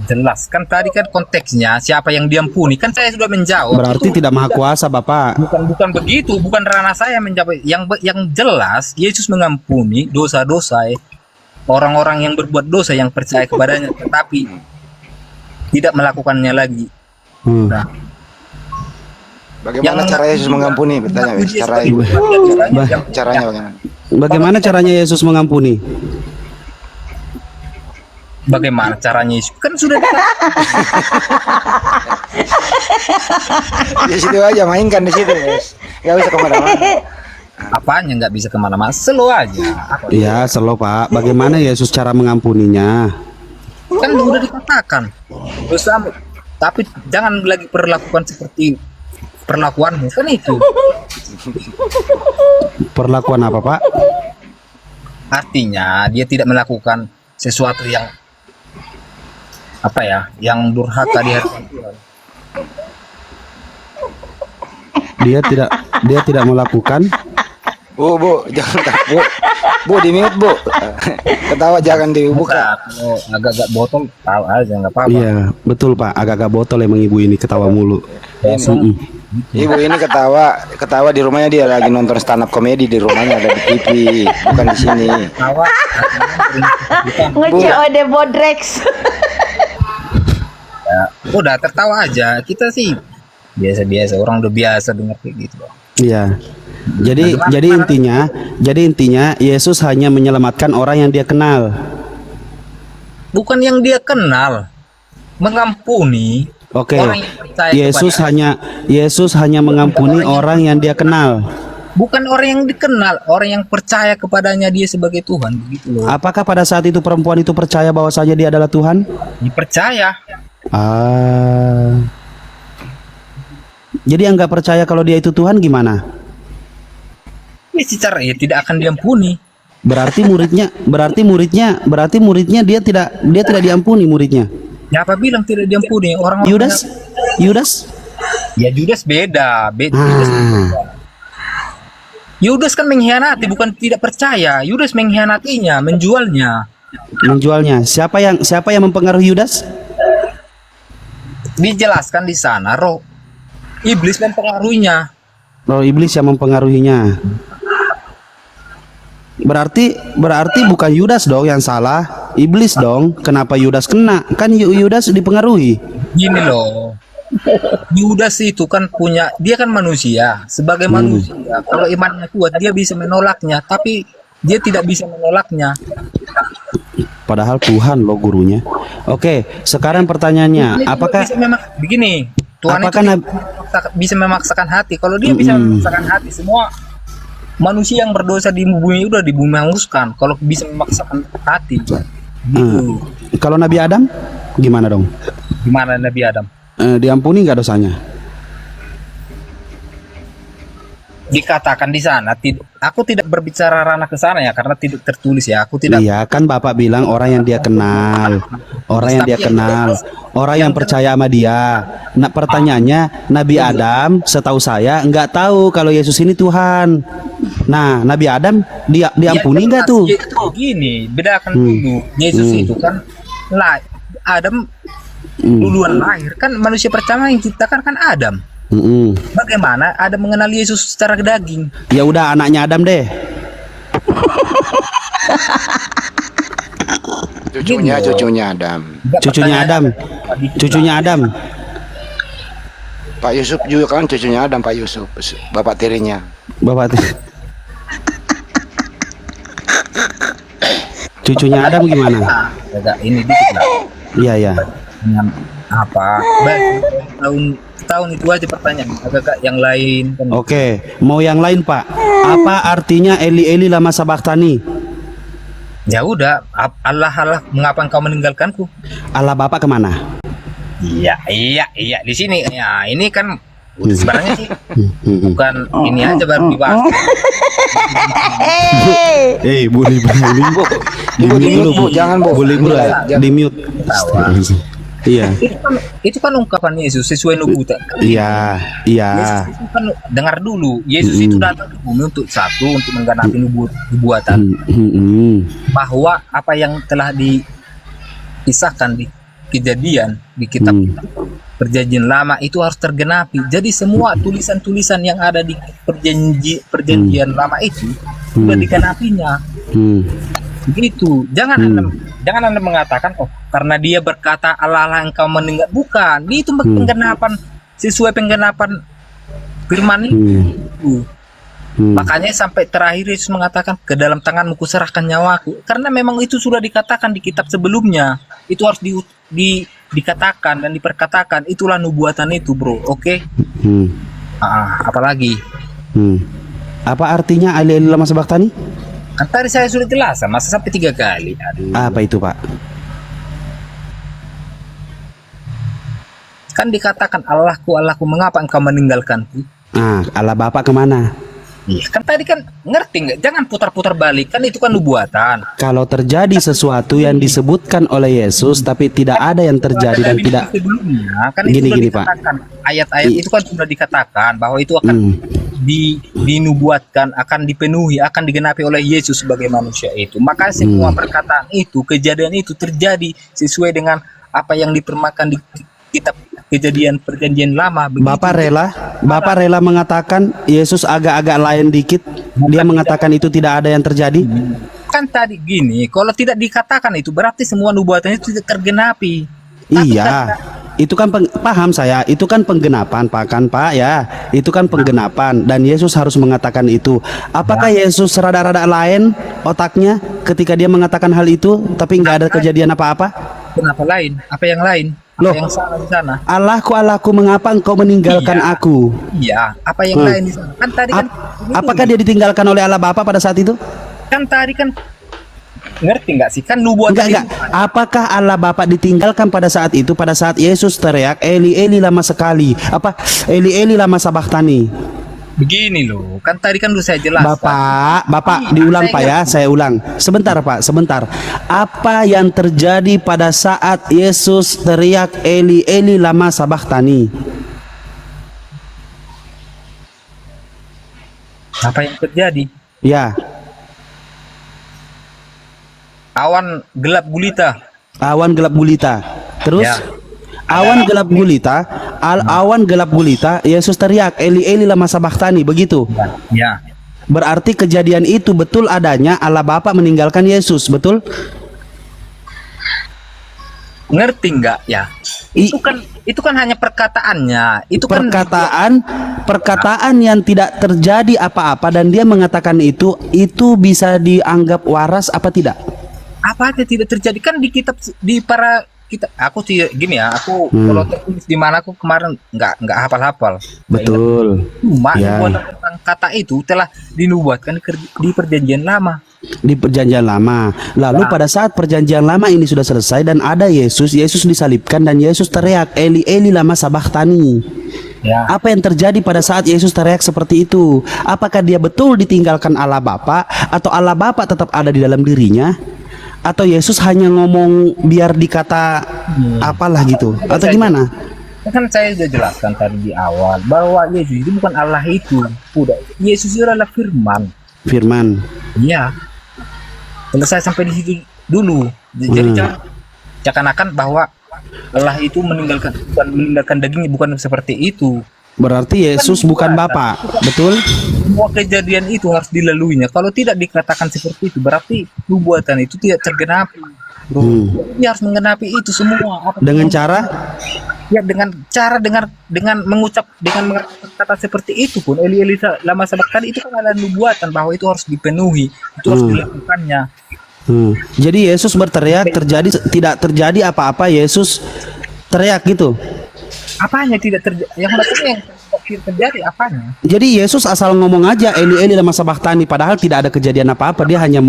Jelas kan tadi kan konteksnya siapa yang diampuni, kan saya sudah menjawab. Berarti tidak maha kuasa, Bapak. Bukan begitu, bukan ranah saya menjawab. Yang jelas Yesus mengampuni dosa-dosa orang-orang yang berbuat dosa, yang percaya kepadanya tetapi tidak melakukannya lagi. Nah, Bagaimana cara Yesus mengampuni? Bertanya, guys. Caranya bagaimana? Bagaimana caranya Yesus mengampuni? Bagaimana caranya Yesus? Kan sudah Di situ aja, mainkan di situ, guys. Gak bisa kemana-mana. apanya nggak bisa kemana-mana, slow aja. Ya, slow, Pak. Bagaimana Yesus cara mengampuninya? Kan udah dikatakan dosamu, tapi jangan lagi perlakukan seperti perlakuanmu, kan itu. Perlakuan apa, Pak? Artinya dia tidak melakukan sesuatu yang apa ya, yang durhaka di hadapan Tuhan. Dia tidak melakukan. Bu, jangan Bu. Bu, di mute, Bu. Ketawa jangan dibuka. Kalau agak-agak botol tahu aja, nggak apa-apa. Iya, betul, Pak. Agak-agak botol emang ibu ini ketawa mulu. Ibu ini ketawa di rumahnya, dia lagi nonton stand up komedi di rumahnya, ada di TV, bukan di sini. Tawa. Nge-COD Bodrex. Ya, udah tertawa aja. Kita sih biasa-biasa, orang udah biasa dengar kayak gitu. Iya. Jadi intinya Yesus hanya menyelamatkan orang yang dia kenal. Bukan yang dia kenal, mengampuni. Oke. Orang yang percaya Yesus hanya mengampuni orang yang dia kenal. bukan orang yang dikenal, orang yang percaya kepadanya dia sebagai Tuhan, begitu loh. Apakah pada saat itu perempuan itu percaya bahwasanya dia adalah Tuhan? Dipercaya. Jadi yang nggak percaya kalau dia itu Tuhan gimana? Ya, secara tidak akan diampuni. Berarti muridnya dia tidak diampuni muridnya. Siapa bilang tidak diampuni? Orang Yudas? Ya Yudas beda. Yudas kan mengkhianati, bukan tidak percaya. Yudas mengkhianatinya, menjualnya. Siapa yang mempengaruhi Yudas? Dijelaskan di sana, roh iblis mempengaruhinya. Roh iblis yang mempengaruhinya. Berarti bukan Yudas dong yang salah, iblis dong. Kenapa Yudas kena? Kan Yudas dipengaruhi. Gini loh, Yudas itu kan dia kan manusia. Sebagai manusia, kalau imannya kuat dia bisa menolaknya, tapi dia tidak bisa menolaknya. Padahal Tuhan loh gurunya. Oke, sekarang pertanyaannya, apakah begini, Tuhan apakah itu bisa memaksakan hati. Kalau dia bisa memaksakan hati, semua manusia yang berdosa di bumi udah dibumanguskan. Kalau bisa memaksakan hati, gitu. Kalau Nabi Adam gimana dong? Gimana Nabi Adam? Diampuni nggak dosanya? Dikatakan di sana, aku tidak berbicara ranah ke sana ya, karena tidak tertulis ya. Aku tidak. Iya kan Bapak bilang orang yang dia kenal, orang yang percaya sama dia. Nah pertanyaannya, Nabi Adam setahu saya nggak tahu kalau Yesus ini Tuhan. Nah Nabi Adam diampuni nggak tuh? Gini, bedakan dulu. Yesus itu kan Adam duluan lahir, kan manusia pertama yang diciptakan kan Adam. Bagaimana Adam mengenal Yesus secara daging? Ya udah anaknya Adam deh. Cucunya Adam. Enggak, Cucunya Adam. Cucunya Adam. Pak Yusuf juga kan cucunya Adam, Pak Yusuf, bapak tirinya. Bapak cucunya Adam gimana? Agak ini dikit lah. Iya ya. Dengan apa? Tahun itu aja pertanyaan. Agak yang lain kan. Oke, mau yang lain Pak. Apa artinya Eli Eli lama sabachthani? Ya udah, Allah mengapa engkau meninggalkanku? Allah Bapa kemana? Iya, di sini. Ya, ini kan sebenarnya sih bukan ini aja baru dibahas. Bully. Di mute dulu, Bu. Jangan, Bu. Bully bro, di mute. Iya. Itu kan ungkapan Yesus sesuai nubuatan. Iya. Yesus itu kan dengar dulu. Yesus itu datang ke bumi untuk menggenapi nubuatan bahwa apa yang telah dikisahkan di Kejadian di kitab Perjanjian Lama itu harus tergenapi. Jadi semua tulisan-tulisan yang ada di Perjanjian Lama itu sudah digenapinya. Begitu. Jangan anda mengatakan karena dia berkata Allah engkau meninggal. Bukan. Itu penggenapan sesuai penggenapan firman itu. Makanya sampai terakhir Yesus mengatakan ke dalam tanganmu kuserahkan nyawaku. Karena memang itu sudah dikatakan di kitab sebelumnya. Itu harus dikatakan dan diperkatakan. Itulah nubuatan itu, bro. Oke? Apalagi? Apa artinya Eli Eli lama sabachthani? Kan tadi saya sudah jelas, masa sampai 3 kali. Aduh. Apa itu Pak? Kan dikatakan Allahku, mengapa engkau meninggalkanku? Allah Bapa kemana? Iya, kan tadi kan ngerti nggak? Jangan putar-putar balik, kan itu kan nubuatan. Kalau terjadi sesuatu yang disebutkan oleh Yesus tapi tidak ada yang terjadi dan tidak sebelumnya, kan gini, itu sudah Pak. dikatakan. Ayat-ayat itu kan sudah dikatakan bahwa itu akan dinubuatkan, akan dipenuhi, akan digenapi oleh Yesus sebagai manusia itu. Maka semua perkataan itu, kejadian itu terjadi sesuai dengan apa yang dipermakan di kitab Kejadian Perjanjian Lama. Begitu. Bapak rela mengatakan Yesus agak-agak lain dikit. Dia mengatakan itu tidak ada yang terjadi. Kan tadi gini, kalau tidak dikatakan itu berarti semua nubuatannya itu tidak tergenapi. Iya, itu kan paham saya. Itu kan penggenapan, Pak ya. Itu kan penggenapan dan Yesus harus mengatakan itu. Apakah Yesus rada-rada lain otaknya ketika dia mengatakan hal itu, tapi nggak ada kejadian apa-apa? Kenapa lain? Apa yang lain? Loh, yang salah di sana? Allahku, mengapa engkau meninggalkan aku? Iya, apa yang lain di sana? Kan tadi kan apakah dia ditinggalkan oleh Allah Bapa pada saat itu? Kan tadi kan ngerti nggak sih? Kan nubuatan enggak. Apakah Allah Bapa ditinggalkan pada saat itu? Pada saat Yesus teriak, Eli Eli lama sekali. Eli Eli lama sabachthani. Begini loh, kan tadi kan udah saya jelaskan. Bapak diulang Pak ya, saya ulang. Sebentar Pak, sebentar. Apa yang terjadi pada saat Yesus teriak Eli Eli lama sabachthani? Apa yang terjadi? Ya. Awan gelap gulita. Awan gelap gulita. Terus? Ya. Awan gelap gulita, awan gelap gulita, Yesus teriak Eli Eli lama sabachthani, begitu. Ya. Berarti kejadian itu betul adanya Allah Bapa meninggalkan Yesus, betul? Ngerti nggak ya? Itu kan hanya perkataannya. Itu perkataan yang tidak terjadi apa-apa dan dia mengatakan itu bisa dianggap waras apa tidak? Apa aja tidak terjadi kan di kitab di para kita. Aku sih gini ya, aku kalau tertulis di mana aku kemarin nggak hafal-hafal. Betul. Cuma Ya. nubuatan tentang kata itu telah dinubuatkan di Perjanjian Lama. Di Perjanjian Lama. Lalu pada saat Perjanjian Lama ini sudah selesai dan ada Yesus disalibkan dan Yesus teriak Eli Eli lama sabachthani. Ya. Apa yang terjadi pada saat Yesus teriak seperti itu? Apakah dia betul ditinggalkan Allah Bapa atau Allah Bapa tetap ada di dalam dirinya? Atau Yesus hanya ngomong biar dikata apalah gitu? Atau gimana? Kan saya sudah jelaskan tadi di awal bahwa Yesus itu bukan Allah itu. Udah, Yesus itu adalah firman. Iya. Selesai sampai di situ dulu. Jadi seakan-akan bahwa Allah itu meninggalkan dagingnya, bukan seperti itu. Berarti Yesus bukan Bapa, betul? Semua kejadian itu harus dilaluinya. Kalau tidak dikatakan seperti itu, berarti nubuatan itu tidak tergenapi. Bro, dia harus menggenapi itu semua. Dengan cara Ya dengan cara dengan mengucap dengan kata seperti itu pun Eli lama sabachthani itu kan adalah nubuatan bahwa itu harus dipenuhi, itu harus dilakukannya. Jadi Yesus berteriak, tidak terjadi apa-apa, Yesus teriak gitu. Apanya tidak terjadi? Yang tidak terjadi apanya? Jadi Yesus asal ngomong aja Eli lama sabachthani, padahal tidak ada kejadian apa-apa, dia hanya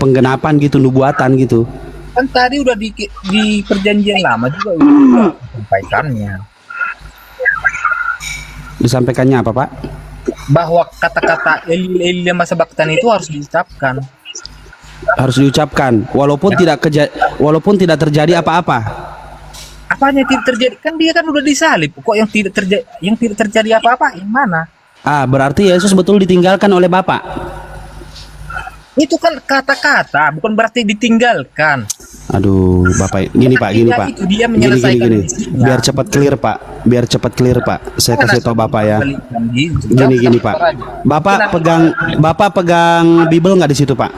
penggenapan gitu, nubuatan gitu. Kan tadi udah di perjanjian lama juga udah disampaikannya. Disampaikannya apa, Pak? Bahwa kata-kata Eli lama sabachthani itu harus diucapkan. Harus diucapkan walaupun tidak terjadi apa-apa. Apanya tidak terjadi? Kan dia kan udah disalib. Kok yang tidak terjadi apa-apa? Yang mana? Berarti Yesus betul ditinggalkan oleh Bapak. Itu kan kata-kata, bukan berarti ditinggalkan. Aduh, Bapak, gini Pak. Itu dia menyelesaikan Gini. misinya. Biar cepat clear Pak. Saya kasih tahu Bapak ya. Gini Pak. Bapak pegang Bible nggak di situ Pak?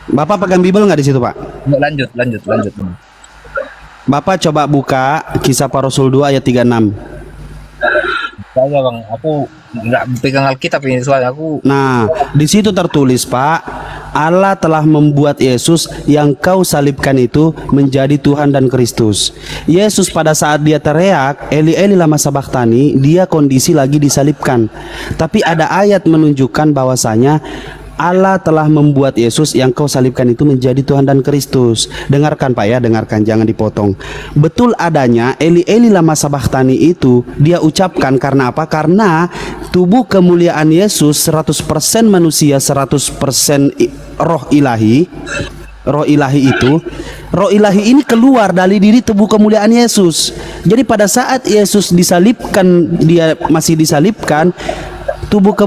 Bapak pegang Bible nggak di situ Pak? Lanjut. Bapak coba buka Kisah Para Rasul 2 ayat 36. Saya Bang, aku nggak pegang Alkitab ini soalnya aku. Nah, di situ tertulis Pak, Allah telah membuat Yesus yang kau salibkan itu menjadi Tuhan dan Kristus. Yesus pada saat dia teriak, Eli lama sabachthani, dia kondisi lagi disalibkan. Tapi ada ayat menunjukkan bahwasanya Allah telah membuat Yesus yang kau salibkan itu menjadi Tuhan dan Kristus. Dengarkan Pak ya, dengarkan, jangan dipotong. Betul adanya Eli lama sabachthani itu dia ucapkan karena apa? Karena tubuh kemuliaan Yesus 100% manusia, 100% roh ilahi. Roh ilahi ini keluar dari diri tubuh kemuliaan Yesus. Jadi pada saat Yesus disalibkan, dia masih disalibkan, tubuh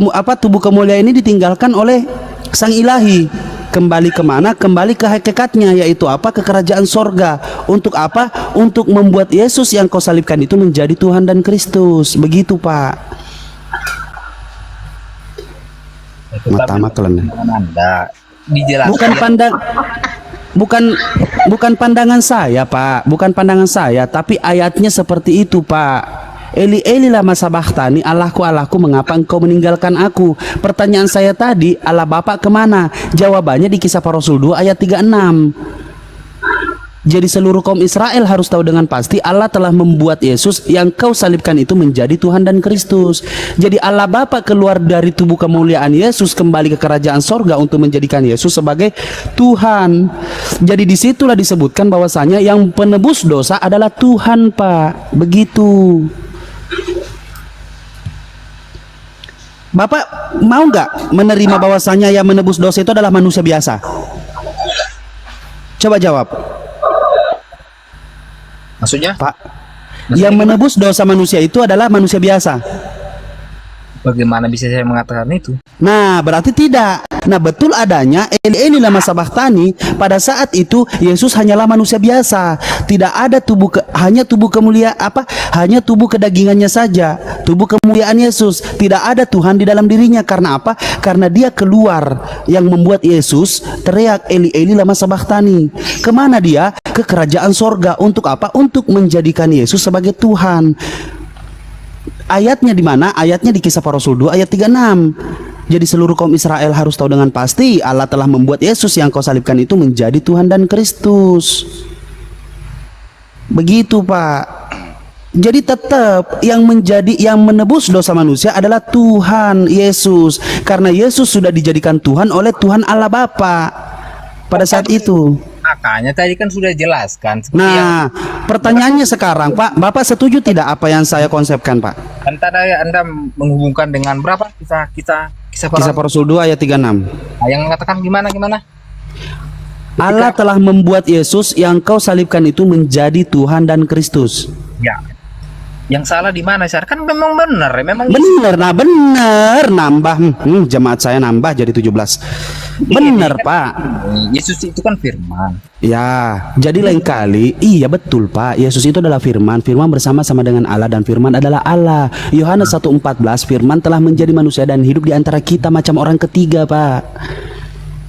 kemuliaan ini ditinggalkan oleh Sang Ilahi. Kembali kemana? Kembali ke hakikatnya, yaitu apa? Ke kerajaan sorga. Untuk apa? Untuk membuat Yesus yang kau salibkan itu menjadi Tuhan dan Kristus. Begitu Pak. Mata maklen. Anda dijelaskan. Bukan pandangan saya Pak, bukan pandangan saya, tapi ayatnya seperti itu Pak. Eli lama sabachthani, Allahku mengapa engkau meninggalkan aku? Pertanyaan saya tadi, Allah Bapak kemana? Jawabannya di Kisah Para Rasul 2 ayat 36. Jadi seluruh kaum Israel harus tahu dengan pasti Allah telah membuat Yesus yang kau salibkan itu menjadi Tuhan dan Kristus. Jadi Allah Bapa keluar dari tubuh kemuliaan Yesus kembali ke kerajaan sorga untuk menjadikan Yesus sebagai Tuhan. Jadi disitulah disebutkan bahwasanya yang penebus dosa adalah Tuhan Pak. Begitu. Bapak mau nggak menerima bahwasanya yang menebus dosa itu adalah manusia biasa? Coba jawab. Maksudnya? Pak, yang menebus dosa manusia itu adalah manusia biasa. Bagaimana bisa saya mengatakan itu? Nah, berarti tidak. Nah, betul adanya Eli lama sabachthani, pada saat itu Yesus hanyalah manusia biasa. Tidak ada hanya tubuh kemuliaan hanya tubuh kedagingannya saja, tubuh kemuliaan Yesus. Tidak ada Tuhan di dalam dirinya. Karena apa? Karena dia keluar, yang membuat Yesus teriak Eli lama sabachthani. Kemana dia? Ke kerajaan sorga. Untuk apa? Untuk menjadikan Yesus sebagai Tuhan. Ayatnya di mana? Ayatnya di Kisah Para Rasul 2 ayat 36. Jadi seluruh kaum Israel harus tahu dengan pasti Allah telah membuat Yesus yang kau salibkan itu menjadi Tuhan dan Kristus. Begitu Pak. Jadi tetap yang menebus dosa manusia adalah Tuhan Yesus. Karena Yesus sudah dijadikan Tuhan oleh Tuhan Allah Bapa pada saat itu. Makanya tadi kan sudah jelaskan. Nah, pertanyaannya sekarang Pak, Bapak setuju tidak apa yang saya konsepkan Pak? Kan tadi Anda menghubungkan dengan berapa Kisah Para Rasul 2 ayat 36. Nah, yang mengatakan gimana? Allah telah membuat Yesus yang kau salibkan itu menjadi Tuhan dan Kristus. Ya. Yang salah di mana, Syar? Kan memang benar, memang Bener, nah bener nambah jemaat saya nambah jadi 17. Bener Pak. Yesus itu kan firman. Ya, jadi lain kali, iya betul Pak. Yesus itu adalah firman, firman bersama-sama dengan Allah dan firman adalah Allah. Yohanes 1:14, firman telah menjadi manusia dan hidup di antara kita macam orang ketiga Pak.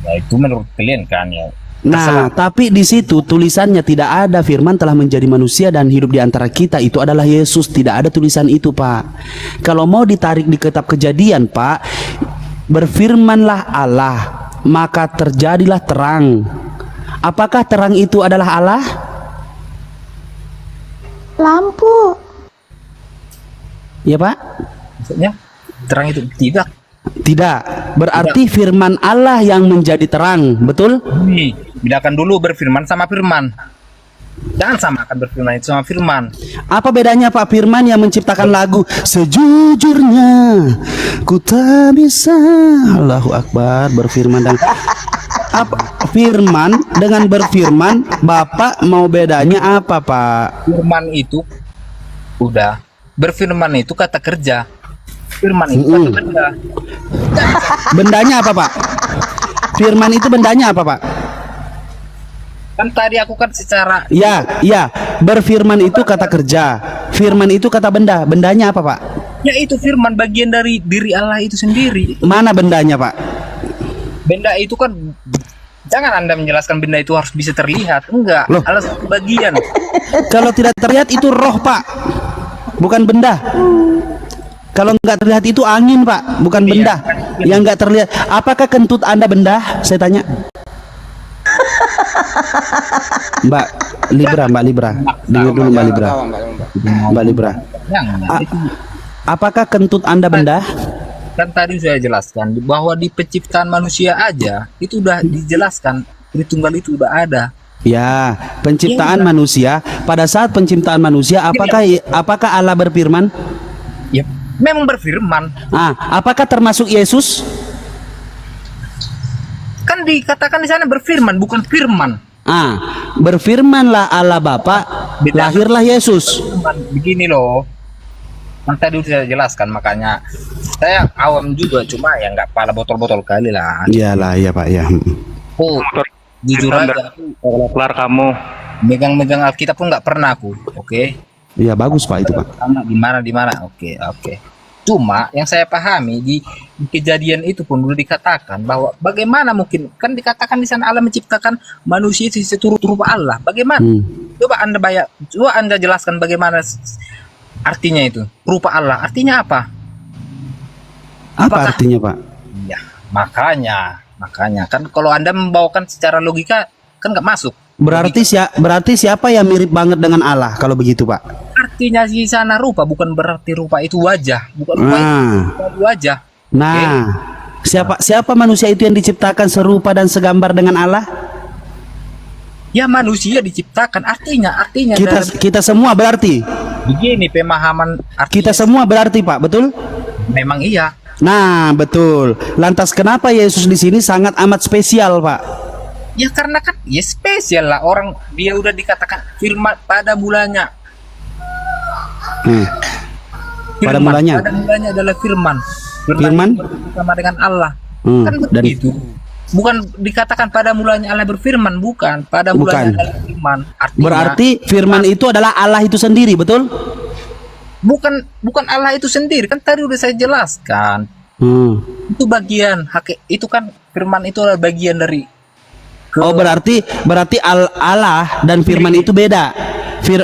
Ya itu menurut kalian kan ya. Nah, tapi di situ tulisannya tidak ada firman telah menjadi manusia dan hidup di antara kita, itu adalah Yesus. Tidak ada tulisan itu Pak. Kalau mau ditarik di kitab Kejadian Pak, berfirmanlah Allah, maka terjadilah terang. Apakah terang itu adalah Allah? Lampu. Ya Pak? Maksudnya terang itu tidak. Tidak. Berarti firman Allah yang menjadi terang, betul? Nih, bedakan dulu berfirman sama firman. Jangan samakan berfirman itu sama firman. Apa bedanya Pak? Firman yang menciptakan lagu sejujurnya ku tak bisa, Allahu Akbar, berfirman dan apa firman dengan berfirman, Bapak mau bedanya apa Pak? Firman itu udah, berfirman itu kata kerja. Firman itu kata benda. Bendanya apa Pak? Firman itu bendanya apa Pak? Kan tadi aku kan secara Ya, berfirman itu kata kerja, firman itu kata benda. Bendanya apa Pak? ya itu firman bagian dari diri Allah itu sendiri. Mana bendanya Pak? Benda itu kan, jangan Anda menjelaskan benda itu harus bisa terlihat. Enggak, Loh. Allah satu bagian. Kalau tidak terlihat itu roh Pak, bukan benda. Kalau nggak terlihat itu angin Pak, bukan benda. Yang nggak terlihat. Apakah kentut Anda benda? Saya tanya. Mbak Libra. Dengar dulu Mbak Libra. Mbak Libra. Itu Apakah kentut Anda benda? kan tadi saya jelaskan bahwa di penciptaan manusia aja itu udah dijelaskan, Tritunggal itu udah ada. Ya, penciptaan manusia. Pada saat penciptaan manusia, apakah Allah berfirman? Ya, memang berfirman. Apakah termasuk Yesus? Kan dikatakan di sana berfirman, bukan firman. Berfirmanlah Allah Bapa, lahirlah Yesus. Firman, begini loh. Kan tadi udah saya jelaskan, makanya saya awam juga, cuma ya nggak pala botol-botol kali lah. Iyalah, ya Pak ya. Oh, jujur aja, Kalau kelar kamu. megang-megang Alkitab pun nggak pernah aku. Oke. Iya bagus Pak itu Pak. Sama di mana. Oke. Cuma yang saya pahami di kejadian itu pun dulu dikatakan bahwa bagaimana mungkin, kan dikatakan di sana Allah menciptakan manusia seturut rupa Allah. Bagaimana? Coba Anda jelaskan bagaimana artinya itu rupa Allah. Artinya apa? Apa artinya Pak? Ya, makanya kan kalau Anda membawakan secara logika kan nggak masuk. Berarti siapa yang mirip banget dengan Allah kalau begitu Pak? Artinya di sana rupa, bukan berarti rupa itu wajah, bukan rupa itu wajah. Nah, siapa manusia itu yang diciptakan serupa dan segambar dengan Allah? Ya manusia diciptakan, artinya Kita semua berarti. begini pemahaman artinya. Kita semua berarti Pak, betul? Memang iya. Nah, betul. Lantas kenapa Yesus di sini sangat amat spesial, Pak? Ya karena kan ya spesial lah, orang dia udah dikatakan firman pada mulanya. Pada mulanya adalah firman. Firman bersama dengan Allah. Kan dan begitu. Bukan dikatakan pada mulanya Allah berfirman, bukan. Pada mulanya adalah firman. Artinya, berarti firman itu adalah Allah itu sendiri, betul? Bukan Allah itu sendiri, kan tadi udah saya jelaskan. Itu bagian itu kan firman itu adalah bagian dari berarti Allah dan firman itu beda.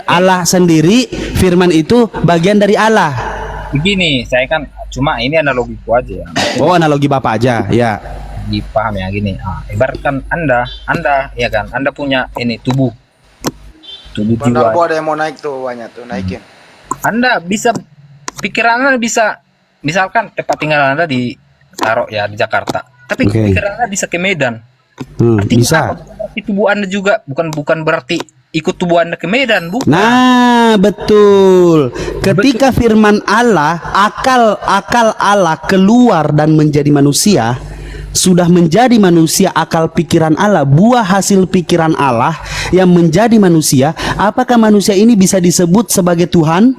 Allah sendiri, firman itu bagian dari Allah. Begini, saya kan cuma ini analogiku aja ya. Oh, analogi Bapak aja, ya. Dipaham ya gini. Ibaratkan Anda ya kan, Anda punya ini tubuh jiwa. Ada yang mau naik tuh, banyak tuh naikin. Anda bisa, pikiran Anda bisa, misalkan tempat tinggal Anda ditaruh ya di Jakarta, tapi pikiran Anda bisa ke Medan. Bisa. Berarti tubuh Anda juga bukan berarti ikut tubuh Anda ke Medan, bukan. Nah, betul. Ketika firman Allah, akal Allah keluar dan menjadi manusia, sudah menjadi manusia, akal pikiran Allah, buah hasil pikiran Allah yang menjadi manusia, apakah manusia ini bisa disebut sebagai Tuhan?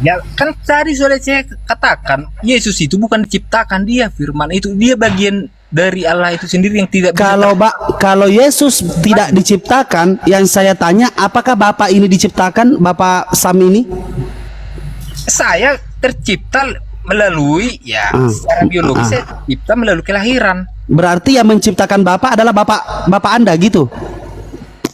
Ya kan tadi sudah saya katakan, Yesus itu bukan diciptakan, dia firman itu, dia bagian dari Allah itu sendiri yang tidak bisa Kalau Yesus tidak diciptakan, yang saya tanya, apakah Bapak ini diciptakan, Bapak Sam ini? saya tercipta melalui secara biologi saya tercipta melalui kelahiran. Berarti yang menciptakan Bapak adalah Bapak Anda gitu.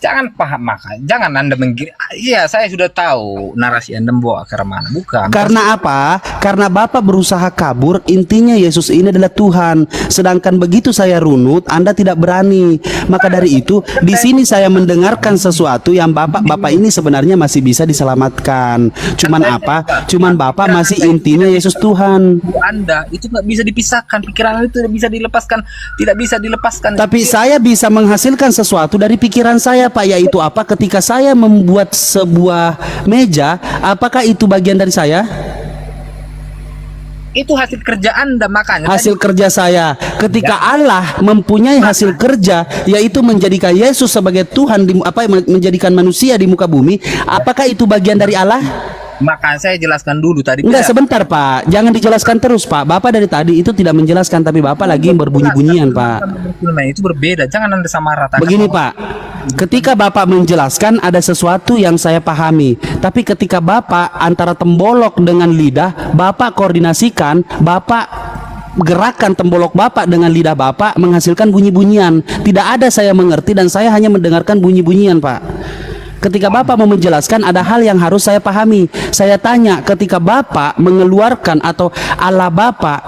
Jangan paham, maka jangan Anda menggiring. Iya, saya sudah tahu narasi Anda membawa ke mana. Bukan. Karena apa? Karena Bapak berusaha kabur, intinya Yesus ini adalah Tuhan. Sedangkan begitu saya runut, Anda tidak berani. Maka dari itu, di sini saya mendengarkan sesuatu yang Bapak ini sebenarnya masih bisa diselamatkan. Cuman apa? Cuman Bapak masih intinya Yesus Tuhan. Anda itu nggak bisa dipisahkan, pikiran itu tidak bisa dilepaskan, tidak bisa dilepaskan. Tapi saya bisa menghasilkan sesuatu dari pikiran saya, Pak, yaitu apa? Ketika saya membuat sebuah meja, apakah itu bagian dari saya? Itu hasil kerja Anda, makanya Hasil kerja saya. Ketika Allah mempunyai hasil kerja, yaitu menjadikan Yesus sebagai Tuhan, menjadikan manusia di muka bumi, apakah itu bagian dari Allah? maka saya jelaskan dulu tadi. Enggak, sebentar Pak, jangan dijelaskan terus Pak. Bapak dari tadi itu tidak menjelaskan, tapi Bapak lagi berbunyi-bunyian Pak. Itu berbeda, jangan Anda samaratakan. Begini Pak, ketika Bapak menjelaskan ada sesuatu yang saya pahami, tapi ketika Bapak antara tembolok dengan lidah, Bapak koordinasikan, Bapak gerakan tembolok Bapak dengan lidah Bapak menghasilkan bunyi-bunyian. Tidak ada saya mengerti dan saya hanya mendengarkan bunyi-bunyian Pak. Ketika Bapak mau menjelaskan, ada hal yang harus saya pahami. Saya tanya, ketika Bapak mengeluarkan atau Allah Bapak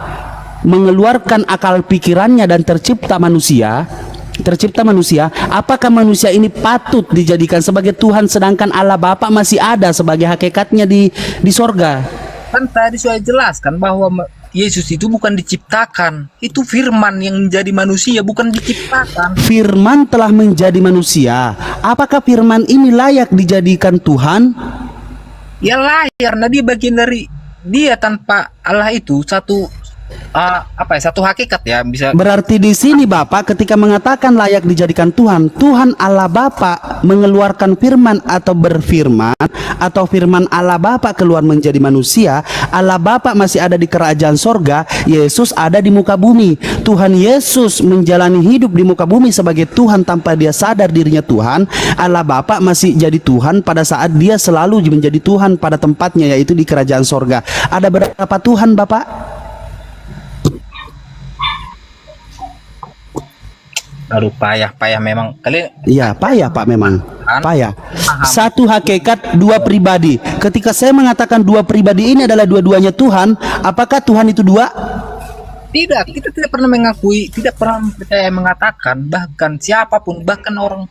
mengeluarkan akal pikirannya dan tercipta manusia, apakah manusia ini patut dijadikan sebagai Tuhan sedangkan Allah Bapa masih ada sebagai hakikatnya di sorga? Kan tadi saya jelaskan bahwa Yesus itu bukan diciptakan, itu firman yang menjadi manusia, bukan diciptakan. Firman telah menjadi manusia. Apakah firman ini layak dijadikan Tuhan? Ya layak, karena dia bagian dari dia. Tanpa Allah itu satu satu hakikat ya bisa. Berarti di sini Bapak ketika mengatakan layak dijadikan Tuhan, Tuhan Allah Bapa mengeluarkan firman atau berfirman, atau firman Allah Bapa keluar menjadi manusia. Allah Bapa masih ada di kerajaan sorga, Yesus ada di muka bumi. Tuhan Yesus menjalani hidup di muka bumi sebagai Tuhan tanpa dia sadar dirinya Tuhan. Allah Bapa masih jadi Tuhan pada saat dia selalu menjadi Tuhan pada tempatnya, yaitu di kerajaan sorga. Ada berapa Tuhan Bapak? Aduh, payah memang kalian. Iya, payah Pak, memang payah. Satu hakikat, dua pribadi. Ketika saya mengatakan dua pribadi ini adalah dua-duanya Tuhan, apakah Tuhan itu dua? Tidak, kita tidak pernah mengakui, tidak pernah percaya mengatakan, bahkan siapapun, bahkan orang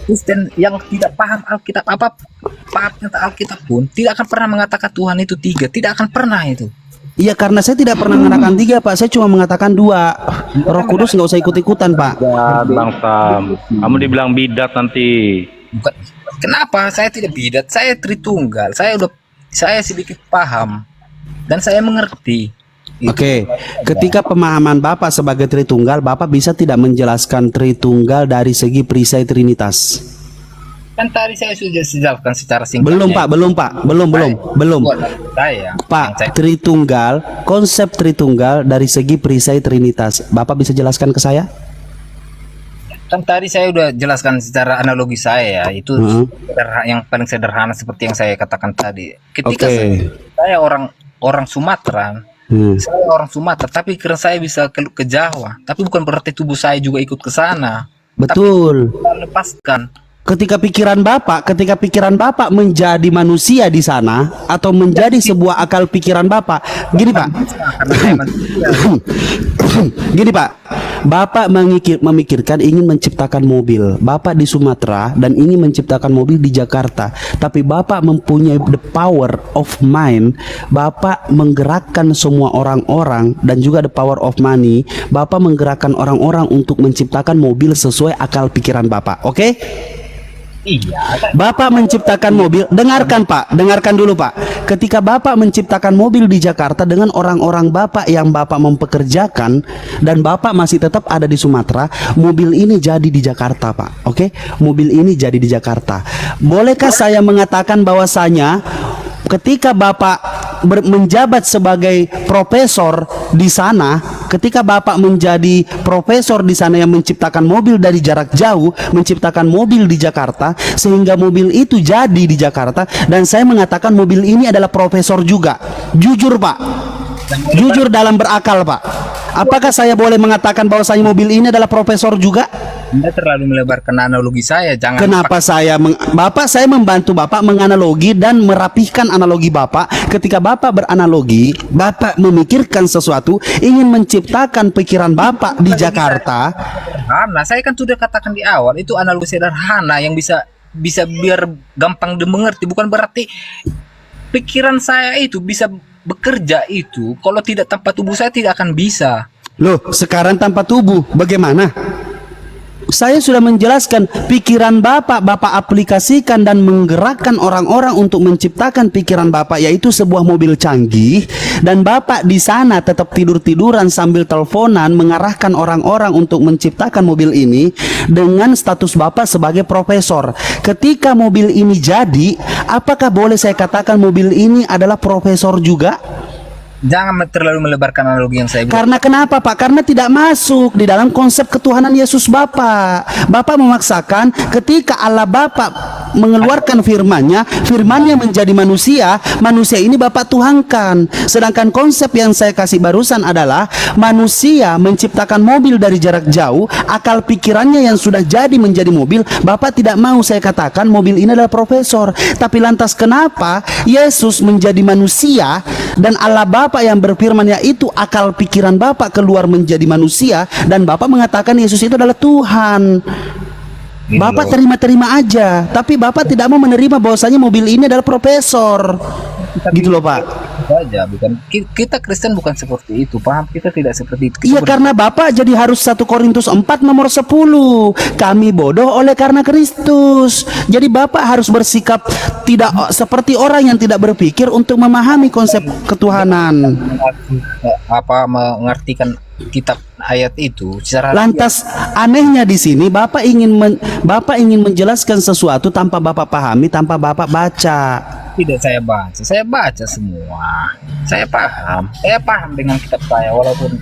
Kristen yang tidak paham Alkitab paham tentang Alkitab pun tidak akan pernah mengatakan Tuhan itu tiga, tidak akan pernah itu. Iya, karena saya tidak pernah mengatakan tiga Pak, saya cuma mengatakan dua. Roh Kudus nggak usah ikut-ikutan Pak. Bang Sam, kamu dibilang bidat nanti. Bukan. Kenapa? Saya tidak bidat, saya Tritunggal. Saya sedikit paham dan saya mengerti. Oke, ketika pemahaman Bapak sebagai Tritunggal, Bapak bisa tidak menjelaskan Tritunggal dari segi perisai Trinitas? Kan tadi saya sudah jelaskan secara singkat. Belum Pak, belum. Saya, Pak, Tritunggal, konsep Tritunggal dari segi perisai Trinitas, Bapak bisa jelaskan ke saya? Kan tadi saya udah jelaskan secara analogi saya, itu yang paling sederhana seperti yang saya katakan tadi. Ketika saya orang Sumatera, saya orang Sumatera, tapi karena saya bisa ke Jawa, tapi bukan berarti tubuh saya juga ikut ke sana. Betul. Tapi kita lepaskan. Ketika pikiran Bapak menjadi manusia di sana atau menjadi sebuah akal pikiran Bapak, gini Pak. Gini Pak, Bapak memikirkan ingin menciptakan mobil. Bapak di Sumatera dan ingin menciptakan mobil di Jakarta. Tapi Bapak mempunyai the power of mind. Bapak menggerakkan semua orang-orang dan juga the power of money. Bapak menggerakkan orang-orang untuk menciptakan mobil sesuai akal pikiran Bapak. Oke? Iya. Bapak menciptakan mobil, dengarkan dulu Pak. Ketika Bapak menciptakan mobil di Jakarta dengan orang-orang Bapak yang Bapak mempekerjakan dan Bapak masih tetap ada di Sumatera, mobil ini jadi di Jakarta Pak. Oke? Mobil ini jadi di Jakarta. Bolehkah saya mengatakan bahwasanya ketika Bapak menjabat sebagai profesor di sana, ketika Bapak menjadi profesor di sana yang menciptakan mobil dari jarak jauh, menciptakan mobil di Jakarta sehingga mobil itu jadi di Jakarta, dan saya mengatakan mobil ini adalah profesor juga. Jujur Pak, jujur dalam berakal Pak, apakah saya boleh mengatakan bahwasanya mobil ini adalah profesor juga? Anda terlalu melebarkan analogi saya. Jangan. Kenapa saya saya membantu Bapak menganalogi dan merapihkan analogi Bapak. Ketika Bapak beranalogi, Bapak memikirkan sesuatu, ingin menciptakan pikiran Bapak di Jakarta. Sederhana. Saya kan sudah katakan di awal, itu analogi sederhana yang bisa biar gampang dimengerti. Bukan berarti pikiran saya itu bisa bekerja itu. Kalau tidak tanpa tubuh saya tidak akan bisa. Loh, sekarang tanpa tubuh bagaimana? Saya sudah menjelaskan pikiran Bapak aplikasikan dan menggerakkan orang-orang untuk menciptakan pikiran Bapak, yaitu sebuah mobil canggih, dan Bapak di sana tetap tidur-tiduran sambil teleponan mengarahkan orang-orang untuk menciptakan mobil ini dengan status Bapak sebagai profesor. Ketika mobil ini jadi, apakah boleh saya katakan mobil ini adalah profesor juga? Jangan terlalu melebarkan analogi yang saya buat. Karena kenapa Pak? Karena tidak masuk di dalam konsep ketuhanan Yesus Bapak. Bapak memaksakan ketika Allah Bapak mengeluarkan firman-Nya menjadi manusia, manusia ini Bapak tuhankan. Sedangkan konsep yang saya kasih barusan adalah manusia menciptakan mobil dari jarak jauh, akal pikirannya yang sudah jadi menjadi mobil. Bapak tidak mau saya katakan mobil ini adalah profesor. Tapi lantas kenapa Yesus menjadi manusia dan Allah Bapak yang berfirman, yaitu akal pikiran Bapak keluar menjadi manusia, dan Bapak mengatakan Yesus itu adalah Tuhan? Bapak terima-terima aja, tapi Bapak tidak mau menerima bahwasanya mobil ini adalah profesor. Gitu loh Pak. Saja, bukan kita Kristen bukan seperti itu, paham? Kita tidak seperti itu. Iya, karena Bapak jadi harus 1 Korintus 4 nomor 10. Kami bodoh oleh karena Kristus. Jadi Bapak harus bersikap tidak seperti orang yang tidak berpikir untuk memahami konsep ketuhanan. Mengartikan kitab ayat itu secara Lantas anehnya di sini Bapak ingin menjelaskan sesuatu tanpa Bapak pahami, tanpa Bapak baca. tidak saya baca semua, saya paham dengan kitab saya walaupun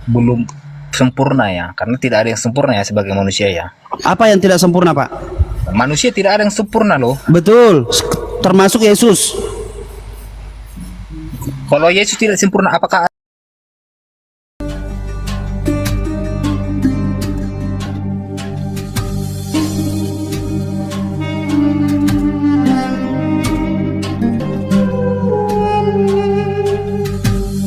belum sempurna ya, karena tidak ada yang sempurna ya sebagai manusia ya. Apa yang tidak sempurna Pak? Manusia tidak ada yang sempurna loh. Betul, termasuk Yesus. Kalau Yesus tidak sempurna, apakah